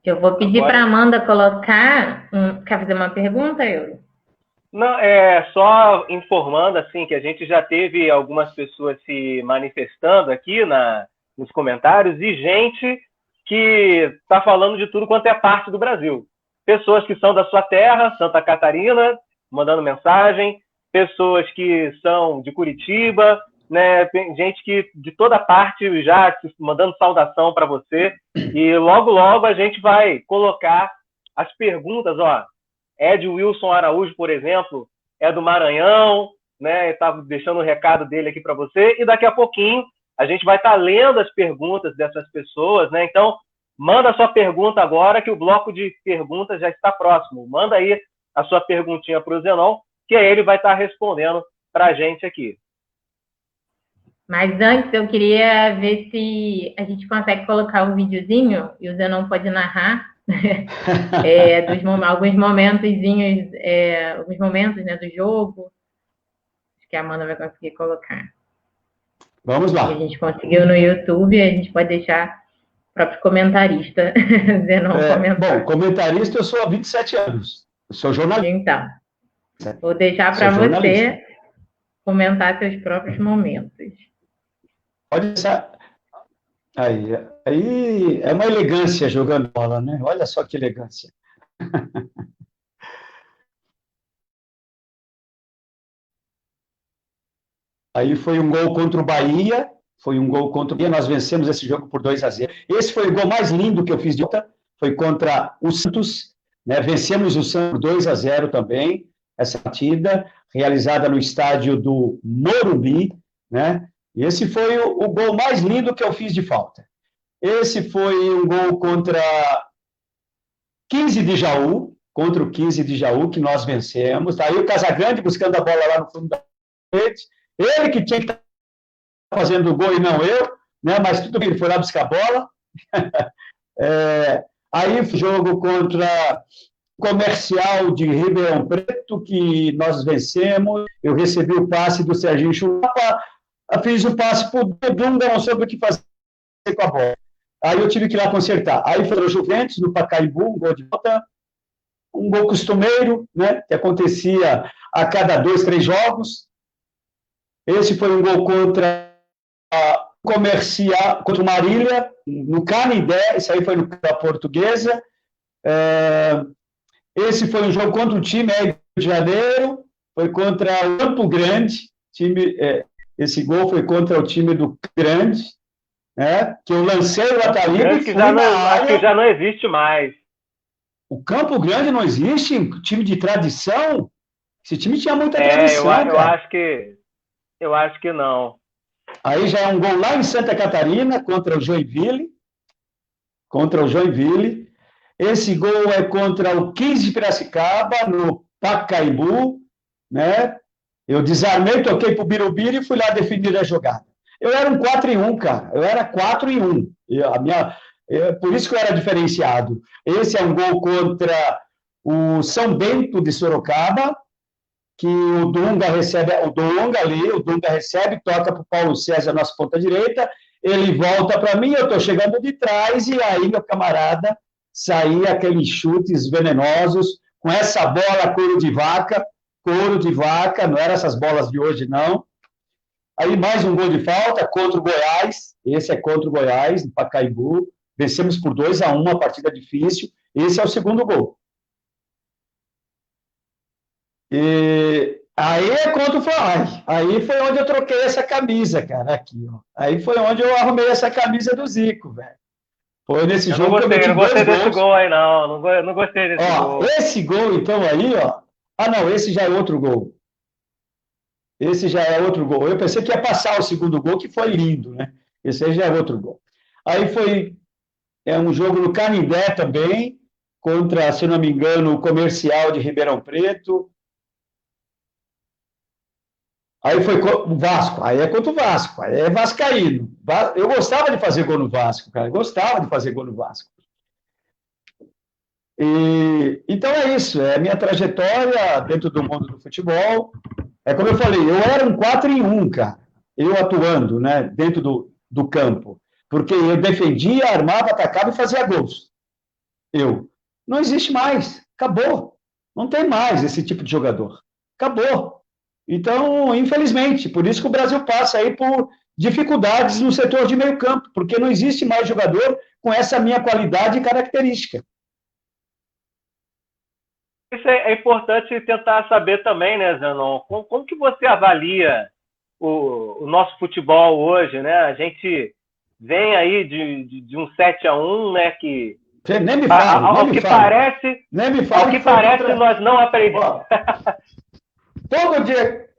Eu vou pedir Agora- para a Amanda colocar. Quer fazer uma pergunta, Euro? Não, é só informando assim que a gente já teve algumas pessoas se manifestando aqui nos comentários e gente que está falando de tudo quanto é parte do Brasil. Pessoas que são da sua terra, Santa Catarina, mandando mensagem, pessoas que são de Curitiba, né? Tem gente que de toda parte já mandando saudação para você. E logo, logo a gente vai colocar as perguntas, ó. Ed Wilson Araújo, por exemplo, é do Maranhão, né? Estava deixando o recado dele aqui para você. E daqui a pouquinho a gente vai estar lendo as perguntas dessas pessoas, né? Então, manda a sua pergunta agora, que o bloco de perguntas já está próximo. Manda aí a sua perguntinha para o Zenon, que aí ele vai estar respondendo para a gente aqui. Mas antes eu queria ver se a gente consegue colocar um videozinho e o Zenon pode narrar alguns momentozinhos, alguns momentos, né, do jogo. Acho que a Amanda vai conseguir colocar. Vamos lá. E a gente conseguiu no YouTube, a gente pode deixar o próprio comentarista Zenon comentar. Bom, comentarista eu sou há 27 anos. Eu sou jornalista. Então, vou deixar para você comentar seus próprios momentos. Pode deixar. Aí é uma elegância jogando bola, né? Olha só que elegância. Aí foi um gol contra o Bahia, nós vencemos esse jogo por 2-0. Esse foi o gol mais lindo que eu fiz de ontem, foi contra o Santos, né? Vencemos o Santos por 2-0 também, essa partida, realizada no estádio do Morumbi, né? E esse foi o gol mais lindo que eu fiz de falta. Esse foi um gol contra 15 de Jaú, contra o 15 de Jaú, que nós vencemos. Aí o Casagrande buscando a bola lá no fundo da rede. Ele que tinha que estar fazendo o gol e não eu, né? Mas tudo bem, ele foi lá buscar a bola. Aí o jogo contra o Comercial de Ribeirão Preto, que nós vencemos. Eu recebi o passe do Serginho Chulapa, fiz o passe para o Dunga, não soube o que fazer com a bola. Aí eu tive que ir lá consertar. Aí foi o Juventus, no Pacaembu, um gol de volta, um gol costumeiro, né, que acontecia a cada 2, 3 jogos. Esse foi um gol contra o Comercial, contra o Marília, no Canindé, esse aí foi no da Portuguesa. Esse foi um jogo contra o time aí do Rio de Janeiro, foi contra o Campo Grande, esse gol foi contra o time do Grande, né, que eu lancei o Ataliba e fui na área. Que já não existe mais. O Campo Grande não existe? Time de tradição? Esse time tinha muita tradição, eu acho que não. Aí já é um gol lá em Santa Catarina, contra o Joinville. Esse gol é contra o 15 de Piracicaba, no Pacaembu, né? Eu desarmei, toquei pro Birubiru e fui lá definir a jogada. Eu era um 4-1, cara. Eu era 4-1. Por isso que eu era diferenciado. Esse é um gol contra o São Bento de Sorocaba, que o Dunga recebe, toca para o Paulo César, nossa ponta direita, ele volta para mim, eu estou chegando de trás, e aí, meu camarada, saía aqueles chutes venenosos, com essa bola couro de vaca, não era essas bolas de hoje, não. Aí mais um gol de falta contra o Goiás, esse é contra o Goiás, no Pacaembu, vencemos por 2-1, uma partida difícil, esse é o segundo gol. E aí é contra o Flamengo. Aí foi onde eu troquei essa camisa, cara, aqui, ó. Aí foi onde eu arrumei essa camisa do Zico, velho. Foi nesse jogo que eu meti 2 gols. Não gostei desse gol aí, não. Não gostei desse gol. Esse gol, então, aí, ó. Ah, não, esse já é outro gol. Eu pensei que ia passar o segundo gol, que foi lindo, né? Esse aí já é outro gol. Aí foi um jogo no Canindé também, contra, se não me engano, o Comercial de Ribeirão Preto. Aí foi o Vasco, aí é contra o Vasco, aí é vascaíno. Eu gostava de fazer gol no Vasco, cara, Então é isso, é a minha trajetória dentro do mundo do futebol. É como eu falei, eu era um 4-1, cara, eu atuando, né, dentro do campo, porque eu defendia, armava, atacava e fazia gols. eu. Não existe mais. Acabou. Não tem mais esse tipo de jogador. Acabou. Então, infelizmente, por isso que o Brasil passa aí por dificuldades no setor de meio campo, porque não existe mais jogador com essa minha qualidade e característica. Isso é importante tentar saber também, né, Zenon? Como que você avalia o nosso futebol hoje, né? A gente vem aí de um 7-1, né? Que Você nem me fale, ao que parece, nem me fale ao que parece nós não aprendemos. Todo dia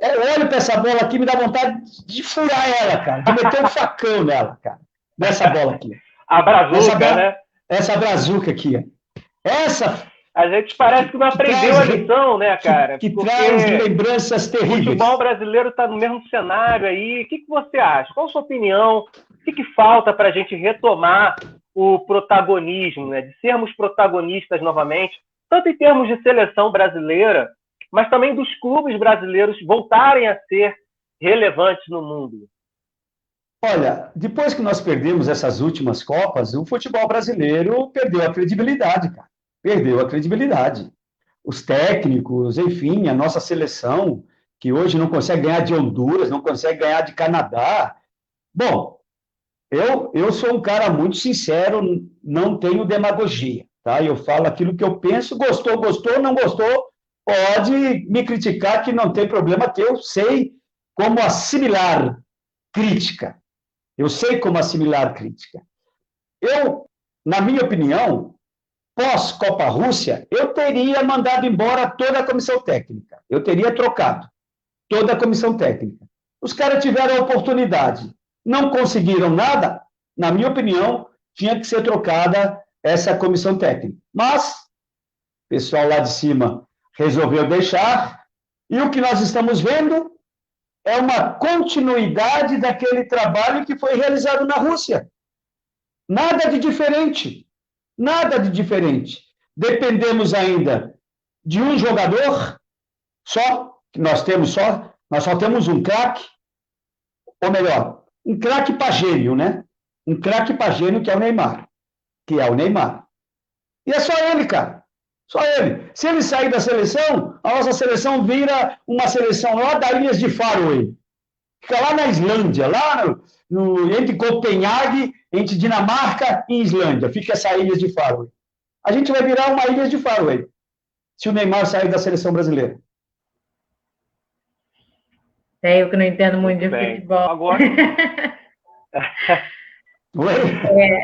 eu olho para essa bola aqui, me dá vontade de furar ela, cara, de meter um facão nela, cara, nessa bola aqui. A brazuca, né? Essa brazuca aqui, ó. Essa. A gente parece que não aprendeu a lição, né, cara? Que traz lembranças terríveis. O futebol brasileiro está no mesmo cenário aí. O que você acha? Qual a sua opinião? O que falta para a gente retomar o protagonismo, né? De sermos protagonistas novamente, tanto em termos de seleção brasileira, mas também dos clubes brasileiros voltarem a ser relevantes no mundo? Olha, depois que nós perdemos essas últimas Copas, o futebol brasileiro perdeu a credibilidade, cara. Perdeu a credibilidade. Os técnicos, enfim, a nossa seleção, que hoje não consegue ganhar de Honduras, não consegue ganhar de Canadá. Bom, eu sou um cara muito sincero, não tenho demagogia, tá? Eu falo aquilo que eu penso, gostou, gostou, não gostou, pode me criticar, que não tem problema, que eu sei como assimilar crítica. Eu sei como assimilar crítica. Eu, na minha opinião, pós-Copa Rússia, eu teria mandado embora toda a comissão técnica. Eu teria trocado toda a comissão técnica. Os caras tiveram a oportunidade, não conseguiram nada, na minha opinião, tinha que ser trocada essa comissão técnica. Mas o pessoal lá de cima resolveu deixar, e o que nós estamos vendo é uma continuidade daquele trabalho que foi realizado na Rússia. Nada de diferente. Nada de diferente. Dependemos ainda de um jogador só, que nós só temos um craque, ou melhor, um craque pagênio, né? Um craque pagênio que é o Neymar. E é só ele, cara. Só ele. Se ele sair da seleção, a nossa seleção vira uma seleção lá das Ilhas de Faroe. Fica lá na Islândia, lá entre Copenhague, entre Dinamarca e Islândia. Fica essa ilha de Faroe. A gente vai virar uma ilha de Faroe, se o Neymar sair da seleção brasileira. É eu que não entendo muito de futebol.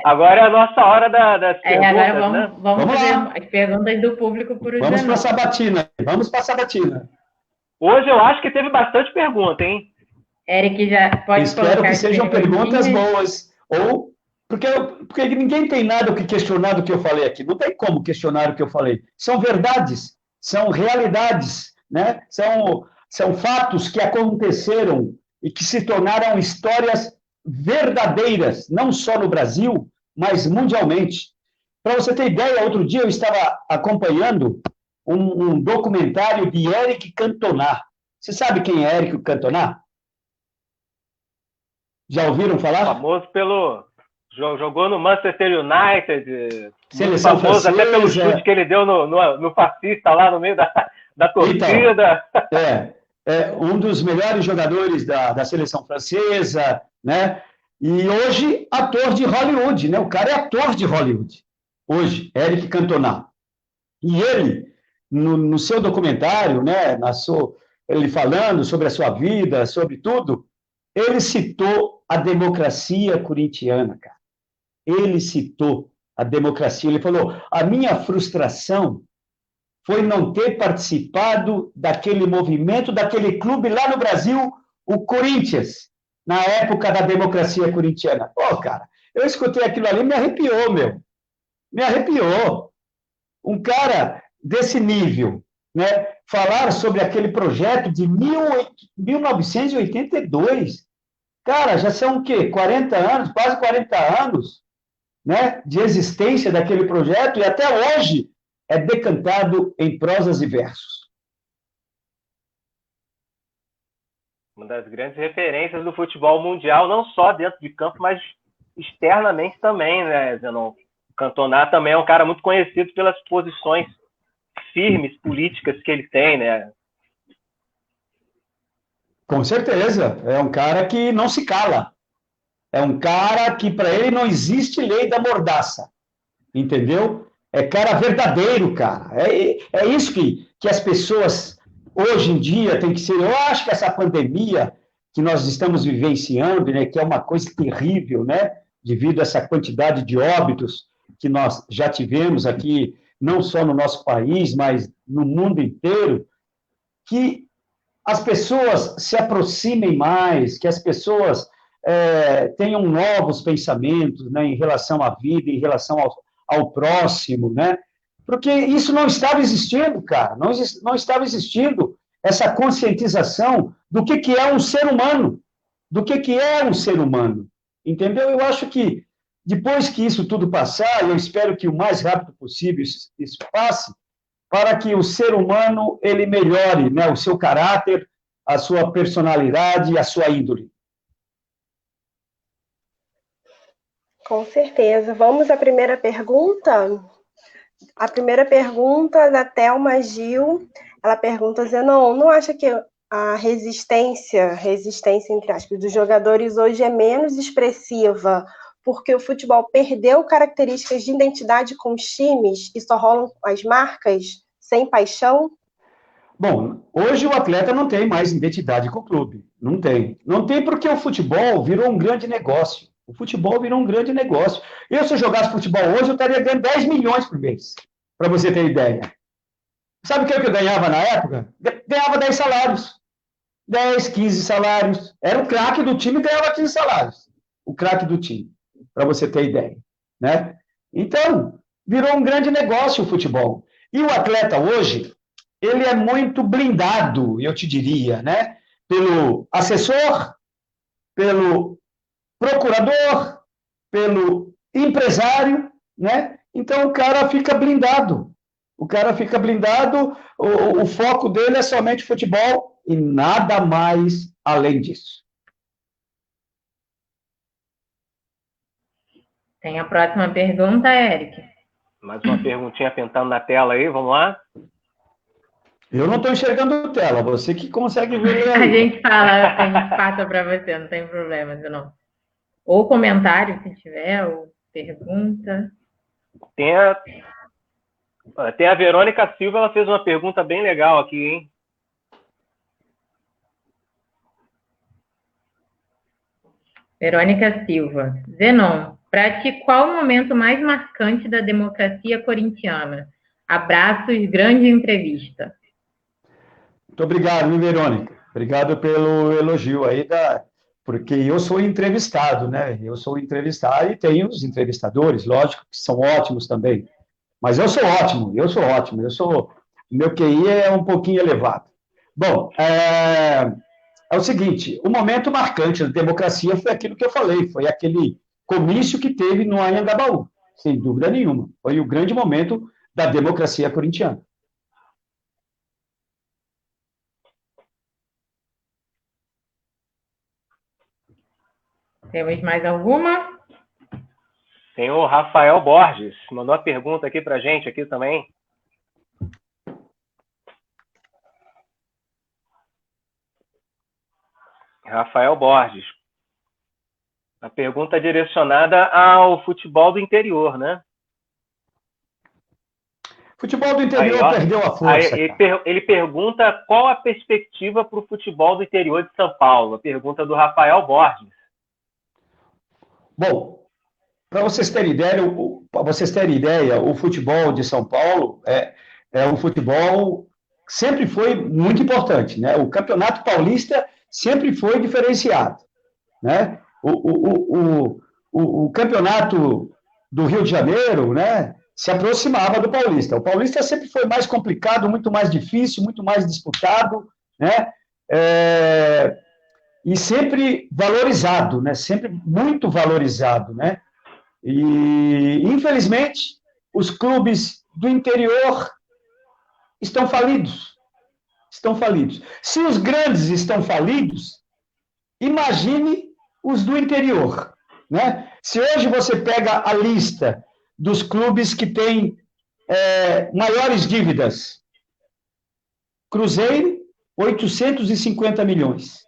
Agora é a nossa hora das perguntas, agora vamos fazer lá. As perguntas do público por Zenon. Vamos para a sabatina. Hoje eu acho que teve bastante pergunta, hein? Eric já pode Espero que sejam perguntas boas. Ou porque ninguém tem nada o que questionar do que eu falei aqui. Não tem como questionar o que eu falei. São verdades, são realidades, né? São fatos que aconteceram e que se tornaram histórias verdadeiras, não só no Brasil, mas mundialmente. Para você ter ideia, outro dia eu estava acompanhando um documentário de Eric Cantona. Você sabe quem é Eric Cantona? Já ouviram falar? Famoso jogou no Manchester United. Seleção famoso francesa. Até pelo chute que ele deu no fascista lá no meio da torcida. Então, um dos melhores jogadores da seleção francesa, né? E hoje, ator de Hollywood, né? O cara é ator de Hollywood. Hoje, Eric Cantona. E ele, no seu documentário, né? Ele falando sobre a sua vida, sobre tudo, ele citou a democracia corintiana, cara. Ele citou a democracia. Ele falou: a minha frustração foi não ter participado daquele movimento, daquele clube lá no Brasil, o Corinthians, na época da democracia corintiana. Pô, cara, eu escutei aquilo ali e me arrepiou, meu. Me arrepiou. Um cara desse nível, né, falar sobre aquele projeto de 1982. Cara, já são o quê? 40 anos, quase 40 anos, né, de existência daquele projeto, e até hoje é decantado em prosas e versos. Uma das grandes referências do futebol mundial, não só dentro de campo, mas externamente também, né, Zenon? Cantona também é um cara muito conhecido pelas posições firmes políticas que ele tem, né? Com certeza. É um cara que não se cala. É um cara que, para ele, não existe lei da mordaça. Entendeu? É cara verdadeiro, cara. É isso que as pessoas, hoje em dia, têm que ser. Eu acho que essa pandemia que nós estamos vivenciando, né, que é uma coisa terrível, né, devido a essa quantidade de óbitos que nós já tivemos aqui, não só no nosso país, mas no mundo inteiro, que as pessoas se aproximem mais, que as pessoas tenham novos pensamentos, né, em relação à vida, em relação ao próximo, né? Porque isso não estava existindo, cara, não estava existindo essa conscientização do que é um ser humano, do que é um ser humano, entendeu? Eu acho que depois que isso tudo passar, eu espero que o mais rápido possível isso passe, para que o ser humano ele melhore, né, o seu caráter, a sua personalidade e a sua índole. Com certeza. Vamos à primeira pergunta? A primeira pergunta da Thelma Gil, ela pergunta, Zenon, não acha que a resistência entre aspas, dos jogadores hoje é menos expressiva porque o futebol perdeu características de identidade com os times e só rolam as marcas sem paixão? Bom, hoje o atleta não tem mais identidade com o clube. Não tem. Não tem porque o futebol virou um grande negócio. O futebol virou um grande negócio. Eu, se eu jogasse futebol hoje, eu estaria ganhando 10 milhões por mês, para você ter ideia. Sabe o que eu ganhava na época? Ganhava 10 salários. 10, 15 salários. Era o craque do time e ganhava 15 salários. O craque do time, para você ter ideia. Né? Então, virou um grande negócio o futebol. E o atleta hoje, ele é muito blindado, eu te diria, né? Pelo assessor, pelo procurador, pelo empresário, né? Então o cara fica blindado. O cara fica blindado, o foco dele é somente futebol e nada mais além disso. Tem a próxima pergunta, Eric. Mais uma perguntinha pintando na tela aí, vamos lá? Eu não estou enxergando tela, você que consegue ver aí. A gente passa para você, não tem problema, não. Ou comentário, se tiver, ou pergunta. Tem a Verônica Silva, ela fez uma pergunta bem legal aqui, hein? Verônica Silva. Zenon, para ti, qual o momento mais marcante da democracia corintiana? Abraços, grande entrevista. Muito obrigado, Verônica. Obrigado pelo elogio aí, porque eu sou entrevistado, né? Eu sou entrevistado e tenho os entrevistadores, lógico, que são ótimos também. Mas eu sou ótimo. Meu QI é um pouquinho elevado. Bom, é o seguinte, o momento marcante da democracia foi aquilo que eu falei, foi aquele comício que teve no Anhangabaú, sem dúvida nenhuma. Foi o grande momento da democracia corintiana. Temos mais alguma? Tem o Rafael Borges, mandou uma pergunta aqui pra gente aqui também. Rafael Borges. A pergunta é direcionada ao futebol do interior, né? Futebol do interior aí, perdeu a força. Ele pergunta qual a perspectiva para o futebol do interior de São Paulo. A pergunta do Rafael Borges. Bom, para vocês terem ideia, o futebol de São Paulo é um futebol que sempre foi muito importante, né? O Campeonato Paulista sempre foi diferenciado, né? O Campeonato do Rio de Janeiro, né, se aproximava do Paulista. O Paulista sempre foi mais complicado, muito mais difícil, muito mais disputado, né? E sempre valorizado, né? Sempre muito valorizado, né? E, infelizmente, os clubes do interior estão falidos. Estão falidos. Se os grandes estão falidos, imagine os do interior, né? Se hoje você pega a lista dos clubes que têm maiores dívidas. Cruzeiro, 850 milhões.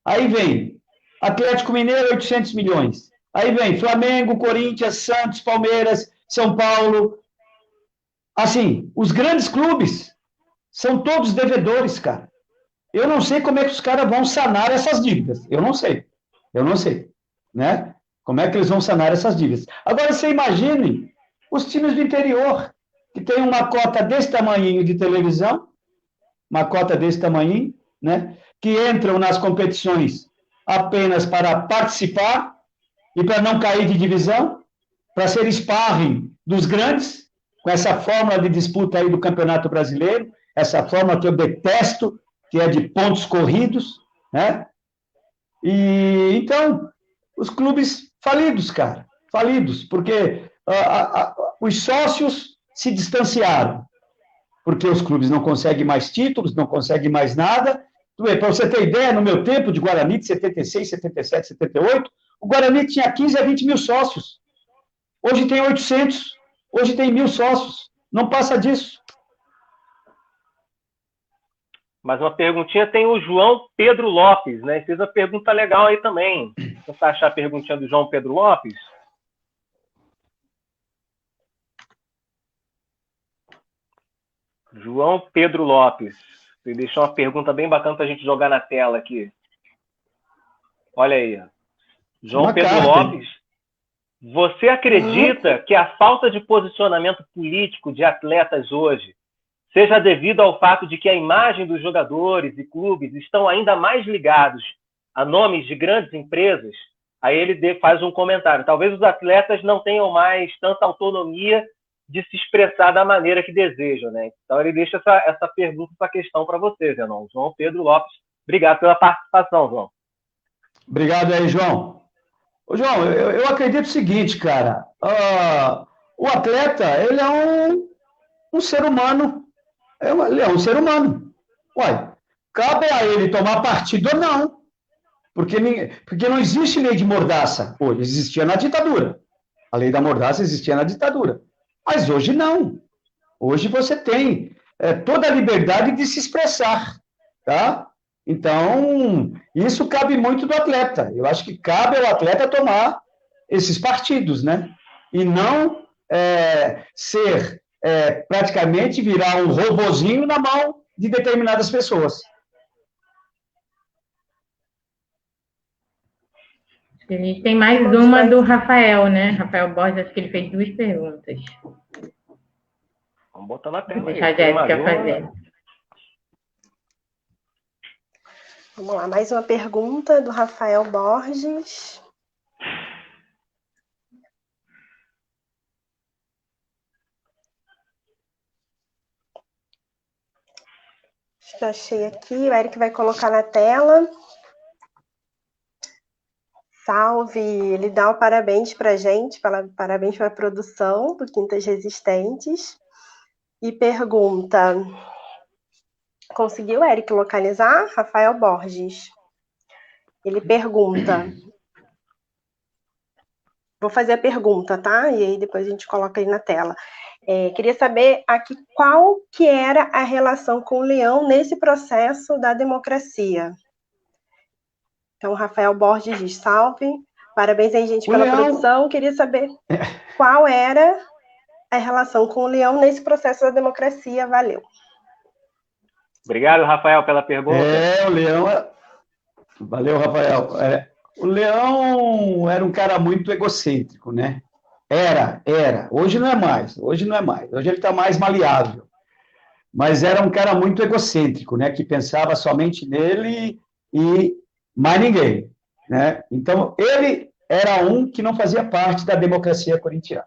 Aí vem Atlético Mineiro, 800 milhões. Aí vem Flamengo, Corinthians, Santos, Palmeiras, São Paulo. Assim, os grandes clubes são todos devedores, cara. Eu não sei como é que os caras vão sanar essas dívidas. Eu não sei, né? Como é que eles vão sanar essas dívidas? Agora, você imagine os times do interior, que tem uma cota desse tamanhinho de televisão, uma cota desse tamanhinho, né? Que entram nas competições apenas para participar e para não cair de divisão, para ser sparring dos grandes, com essa fórmula de disputa aí do Campeonato Brasileiro, essa fórmula que eu detesto, que é de pontos corridos, né? E então, os clubes falidos, cara, falidos, porque os sócios se distanciaram, porque os clubes não conseguem mais títulos, não conseguem mais nada. Para você ter ideia, no meu tempo de Guarani, de 76, 77, 78, o Guarani tinha 15 a 20 mil sócios. Hoje tem 800, hoje tem 1.000 sócios. Não passa disso. Mas uma perguntinha tem o João Pedro Lopes, né? Fez uma pergunta legal aí também. Você achar a perguntinha do João Pedro Lopes? João Pedro Lopes. Ele deixou uma pergunta bem bacana para a gente jogar na tela aqui. Olha aí. João Pedro Lopes. Você acredita que a falta de posicionamento político de atletas hoje seja devido ao fato de que a imagem dos jogadores e clubes estão ainda mais ligados a nomes de grandes empresas? Aí ele faz um comentário. Talvez os atletas não tenham mais tanta autonomia de se expressar da maneira que desejam, né? Então ele deixa essa pergunta, essa questão para você, Zenon. João Pedro Lopes, obrigado pela participação, João. Obrigado aí, João. Ô, João, eu acredito o seguinte, cara. O atleta, ele é um ser humano. Ele é um ser humano. Uai, cabe a ele tomar partido ou não. Porque não existe lei de mordaça. Hoje existia na ditadura. A lei da mordaça existia na ditadura. Mas hoje não. Hoje você tem toda a liberdade de se expressar, tá? Então, isso cabe muito do atleta. Eu acho que cabe ao atleta tomar esses partidos, né? E não praticamente virar um robozinho na mão de determinadas pessoas. A gente tem mais uma do Rafael, né? Rafael Borges, acho que ele fez 2 perguntas. Vamos botar na tela. Vou deixar a Jéssica fazer. Vamos lá, mais uma pergunta do Rafael Borges. Já achei aqui, o Eric vai colocar na tela. Salve, ele dá o parabéns para a gente, parabéns para a produção do Quintas Resistentes. E pergunta: conseguiu, Eric, localizar? Rafael Borges. Ele pergunta. Vou fazer a pergunta, tá? E aí depois a gente coloca aí na tela. Queria saber aqui qual que era a relação com o Leão nesse processo da democracia. Então, Rafael Borges diz: salve, parabéns aí, gente, pela produção. Queria saber qual era a relação com o Leão nesse processo da democracia. Valeu. Obrigado, Rafael, pela pergunta. O Leão... Valeu, Rafael. O Leão era um cara muito egocêntrico, né? Era. Hoje não é mais. Hoje ele está mais maleável. Mas era um cara muito egocêntrico, né? Que pensava somente nele e mais ninguém, né? Então, ele era um que não fazia parte da democracia corintiana.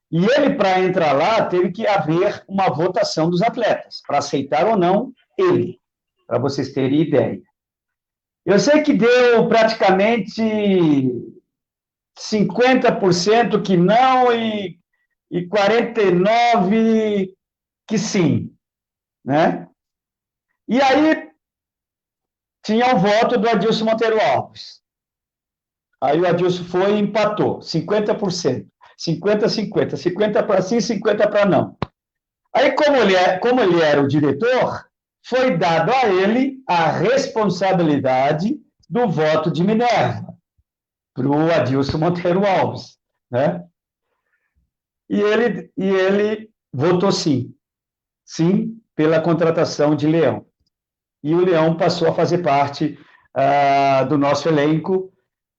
E ele, para entrar lá, teve que haver uma votação dos atletas, para aceitar ou não ele, para vocês terem ideia. Eu sei que deu praticamente 50% que não e 49% que sim, né? E aí tinha o voto do Adilson Monteiro Alves. Aí o Adilson foi e empatou, 50%. 50-50. 50 para sim, 50 para não. Aí, como ele era o diretor, foi dado a ele a responsabilidade do voto de Minerva para o Adilson Monteiro Alves, né? E ele votou sim, sim, pela contratação de Leão. E o Leão passou a fazer parte do nosso elenco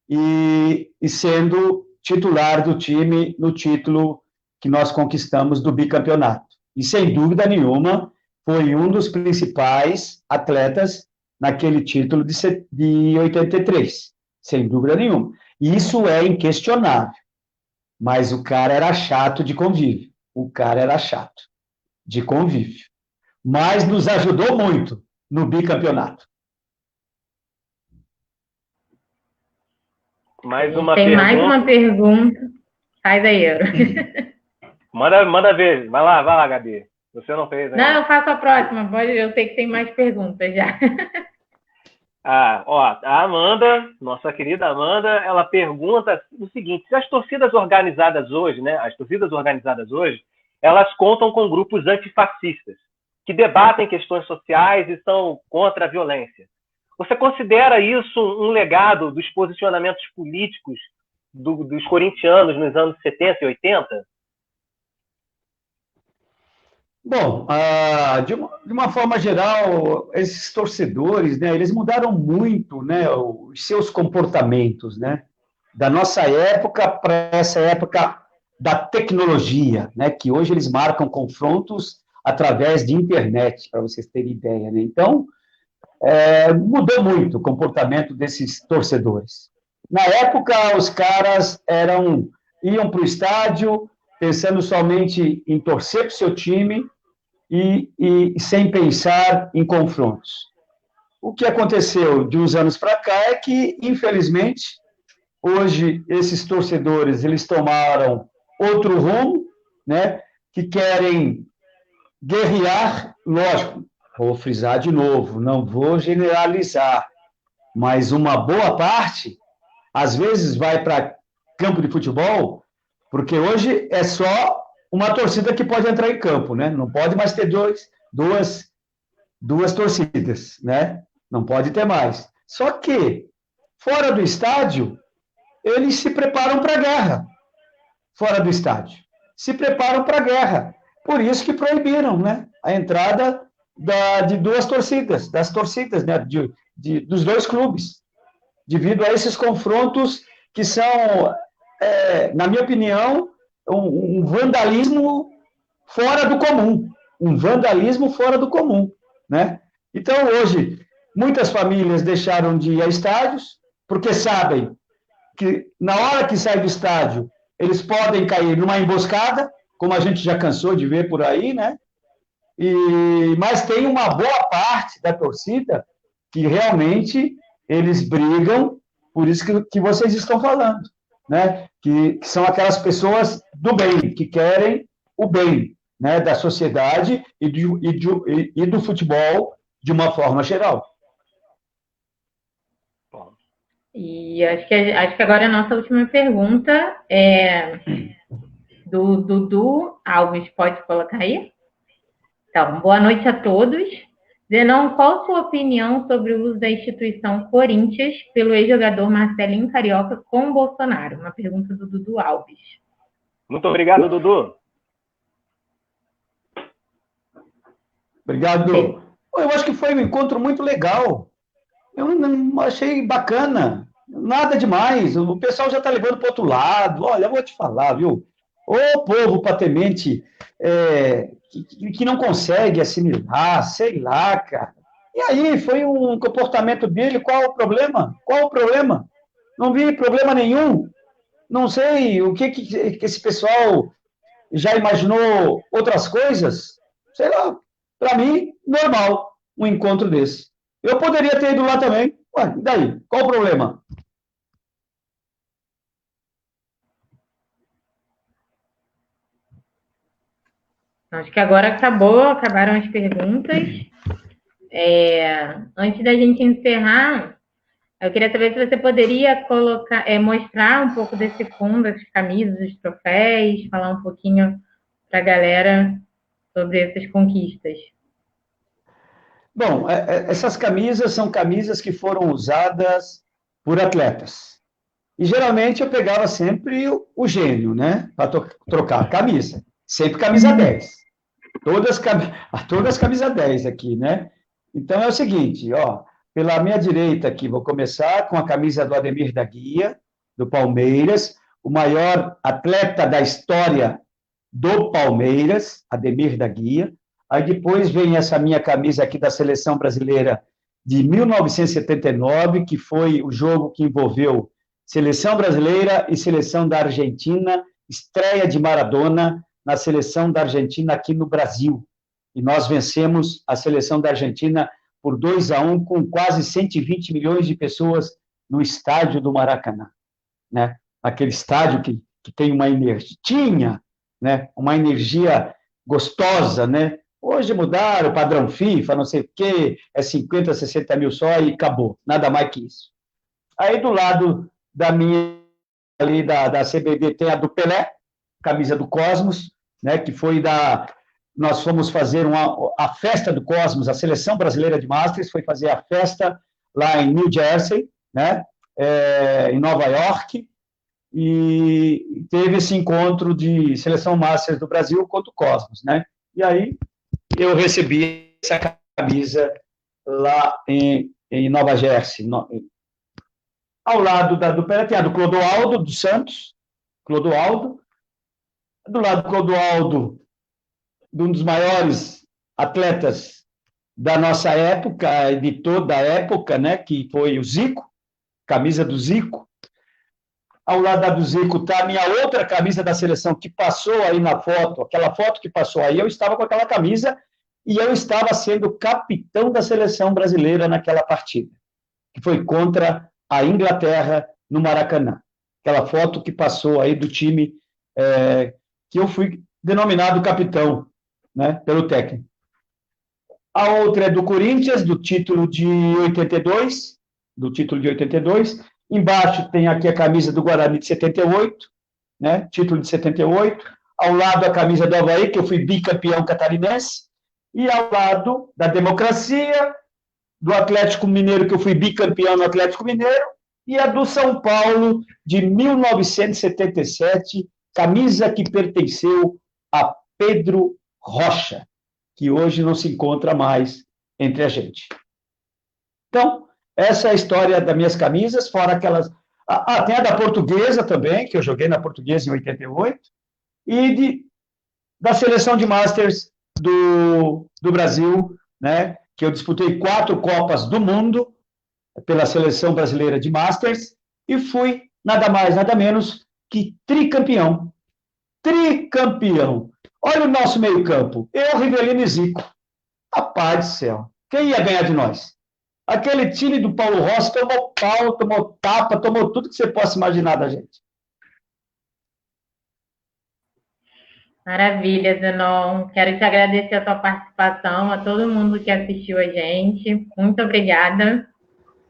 e sendo titular do time no título que nós conquistamos do bicampeonato. E, sem dúvida nenhuma, foi um dos principais atletas naquele título de 83, sem dúvida nenhuma. Isso é inquestionável, mas o cara era chato de convívio. O cara era chato de convívio. Mas nos ajudou muito no bicampeonato. Tem mais uma pergunta. Faz aí, Euro. Manda ver. Vai lá, Gabi. Você não fez ainda. Não, eu faço a próxima. Eu sei que tem mais perguntas já. A Amanda, nossa querida Amanda, ela pergunta o seguinte: se as torcidas organizadas hoje, né? As torcidas organizadas hoje, elas contam com grupos antifascistas que debatem questões sociais e são contra a violência. Você considera isso um legado dos posicionamentos políticos dos corintianos nos anos 70 e 80? Bom, de uma forma geral, esses torcedores, né, eles mudaram muito, né, os seus comportamentos, né, da nossa época para essa época da tecnologia, né, que hoje eles marcam confrontos através de internet, para vocês terem ideia, né? Então, mudou muito o comportamento desses torcedores. Na época, os caras iam para o estádio pensando somente em torcer para o seu time e sem pensar em confrontos. O que aconteceu de uns anos para cá é que, infelizmente, hoje esses torcedores eles tomaram outro rumo, né, que querem guerrear, lógico, vou frisar de novo, não vou generalizar, mas uma boa parte, às vezes, vai para campo de futebol, porque hoje é só uma torcida que pode entrar em campo, né? Não pode mais ter duas torcidas, né? Não pode ter mais. Só que, fora do estádio, eles se preparam para a guerra. Fora do estádio. Se preparam para a guerra. Por isso que proibiram, né, a entrada de duas torcidas, das torcidas, né, dos dois clubes, devido a esses confrontos que são, na minha opinião, um vandalismo fora do comum. Um vandalismo fora do comum, né? Então, hoje, muitas famílias deixaram de ir a estádios, porque sabem que, na hora que sai do estádio, eles podem cair numa emboscada, como a gente já cansou de ver por aí, né? Mas tem uma boa parte da torcida que realmente eles brigam, por isso que vocês estão falando, né? Que são aquelas pessoas do bem, que querem o bem, né, da sociedade e do futebol de uma forma geral. E acho que agora a nossa última pergunta é do Dudu Alves. Pode colocar aí? Então, boa noite a todos. Zenon, qual a sua opinião sobre o uso da instituição Corinthians pelo ex-jogador Marcelinho Carioca com o Bolsonaro? Uma pergunta do Dudu Alves. Muito obrigado, Dudu. Obrigado, Dudu. Eu acho que foi um encontro muito legal. Eu não achei bacana. Nada demais. O pessoal já está levando para o outro lado. Olha, eu vou te falar, viu? O povo patemente que não consegue assimilar, sei lá, cara. E aí, foi um comportamento dele, qual o problema? Qual o problema? Não vi problema nenhum. Não sei o que esse pessoal já imaginou outras coisas. Sei lá, para mim, normal um encontro desse. Eu poderia ter ido lá também. Ué, e daí? Qual o problema? Acho que agora acabaram as perguntas. Antes da gente encerrar, Eu queria saber se você poderia mostrar um pouco desse fundo, as camisas, os troféus, falar um pouquinho para a galera sobre essas conquistas. Bom, essas camisas são camisas que foram usadas por atletas. E geralmente eu pegava sempre o gênio, né? Para trocar a camisa. Sempre camisa 10. Todas camisa 10 aqui, né? Então é o seguinte, ó, pela minha direita aqui, vou começar com a camisa do Ademir da Guia, do Palmeiras, o maior atleta da história do Palmeiras, Ademir da Guia. Aí depois vem essa minha camisa aqui da Seleção Brasileira de 1979, que foi o jogo que envolveu Seleção Brasileira e Seleção da Argentina, estreia de Maradona na Seleção da Argentina aqui no Brasil. E nós vencemos a Seleção da Argentina por 2-1, com quase 120 milhões de pessoas no estádio do Maracanã, né? Aquele estádio que tem uma energia, né? Uma energia gostosa, né? Hoje mudaram o padrão FIFA, não sei o quê, é 50, 60 mil só e acabou, nada mais que isso. Aí do lado da minha, ali da CBB, tem a do Pelé, camisa do Cosmos, né, que foi nós fomos fazer a festa do Cosmos, a Seleção Brasileira de Masters foi fazer a festa lá em New Jersey, né, em Nova York, e teve esse encontro de Seleção Masters do Brasil contra o Cosmos, né, e aí eu recebi essa camisa lá em Nova Jersey. Ao lado do Pelé tem a do Clodoaldo, dos Santos, Clodoaldo. Do lado do Clodoaldo, de um dos maiores atletas da nossa época, e de toda a época, né, que foi o Zico, camisa do Zico. Ao lado da do Zico está a minha outra camisa da seleção, que passou aí na foto, aquela foto que passou aí, eu estava com aquela camisa e eu estava sendo capitão da seleção brasileira naquela partida, que foi contra a Inglaterra no Maracanã. Aquela foto que passou aí do time que eu fui denominado capitão, né, pelo técnico. A outra é do Corinthians, do título de 82, Embaixo tem aqui a camisa do Guarani de 78, né, título de 78. Ao lado a camisa do Avaí, que eu fui bicampeão catarinense. E ao lado da Democracia, do Atlético Mineiro, que eu fui bicampeão no Atlético Mineiro. E a do São Paulo, de 1977, camisa que pertenceu a Pedro Rocha, que hoje não se encontra mais entre a gente. Então, essa é a história das minhas camisas, fora aquelas... tem a da Portuguesa também, que eu joguei na Portuguesa em 88, e da seleção de Masters do Brasil, né, que eu disputei 4 Copas do Mundo pela seleção brasileira de Masters, e fui nada mais, nada menos que tricampeão. Tricampeão. Olha o nosso meio-campo. Eu, Rivelino e Zico. Rapaz do céu. Quem ia ganhar de nós? Aquele time do Paulo Rossi tomou pau, tomou tapa, tomou tudo que você possa imaginar da gente. Maravilha, Zenon. Quero te agradecer a tua participação, a todo mundo que assistiu a gente. Muito obrigada.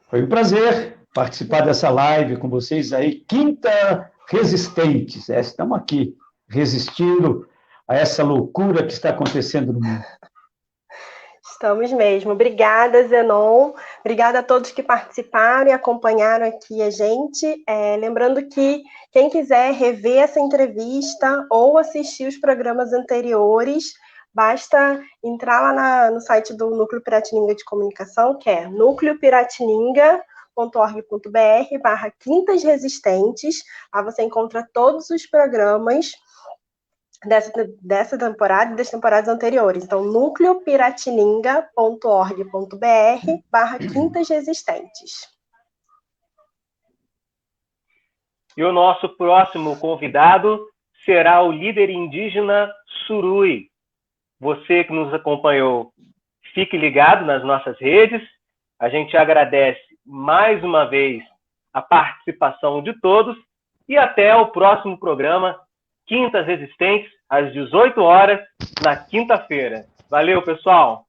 Foi um prazer participar dessa live com vocês aí. Quinta Resistentes. Estamos aqui resistindo a essa loucura que está acontecendo no mundo. Estamos mesmo. Obrigada, Zenon. Obrigada a todos que participaram e acompanharam aqui a gente. Lembrando que quem quiser rever essa entrevista ou assistir os programas anteriores, basta entrar lá no site do Núcleo Piratininga de Comunicação, que é núcleopiratininga.org.br/Quintas Resistentes. Lá você encontra todos os programas dessa temporada e das temporadas anteriores. Então, núcleopiratininga.org.br/Quintas Resistentes. E o nosso próximo convidado será o líder indígena Surui. Você que nos acompanhou, fique ligado nas nossas redes. A gente agradece mais uma vez a participação de todos e até o próximo programa Quintas Resistentes, às 18 horas, na quinta-feira. Valeu, pessoal!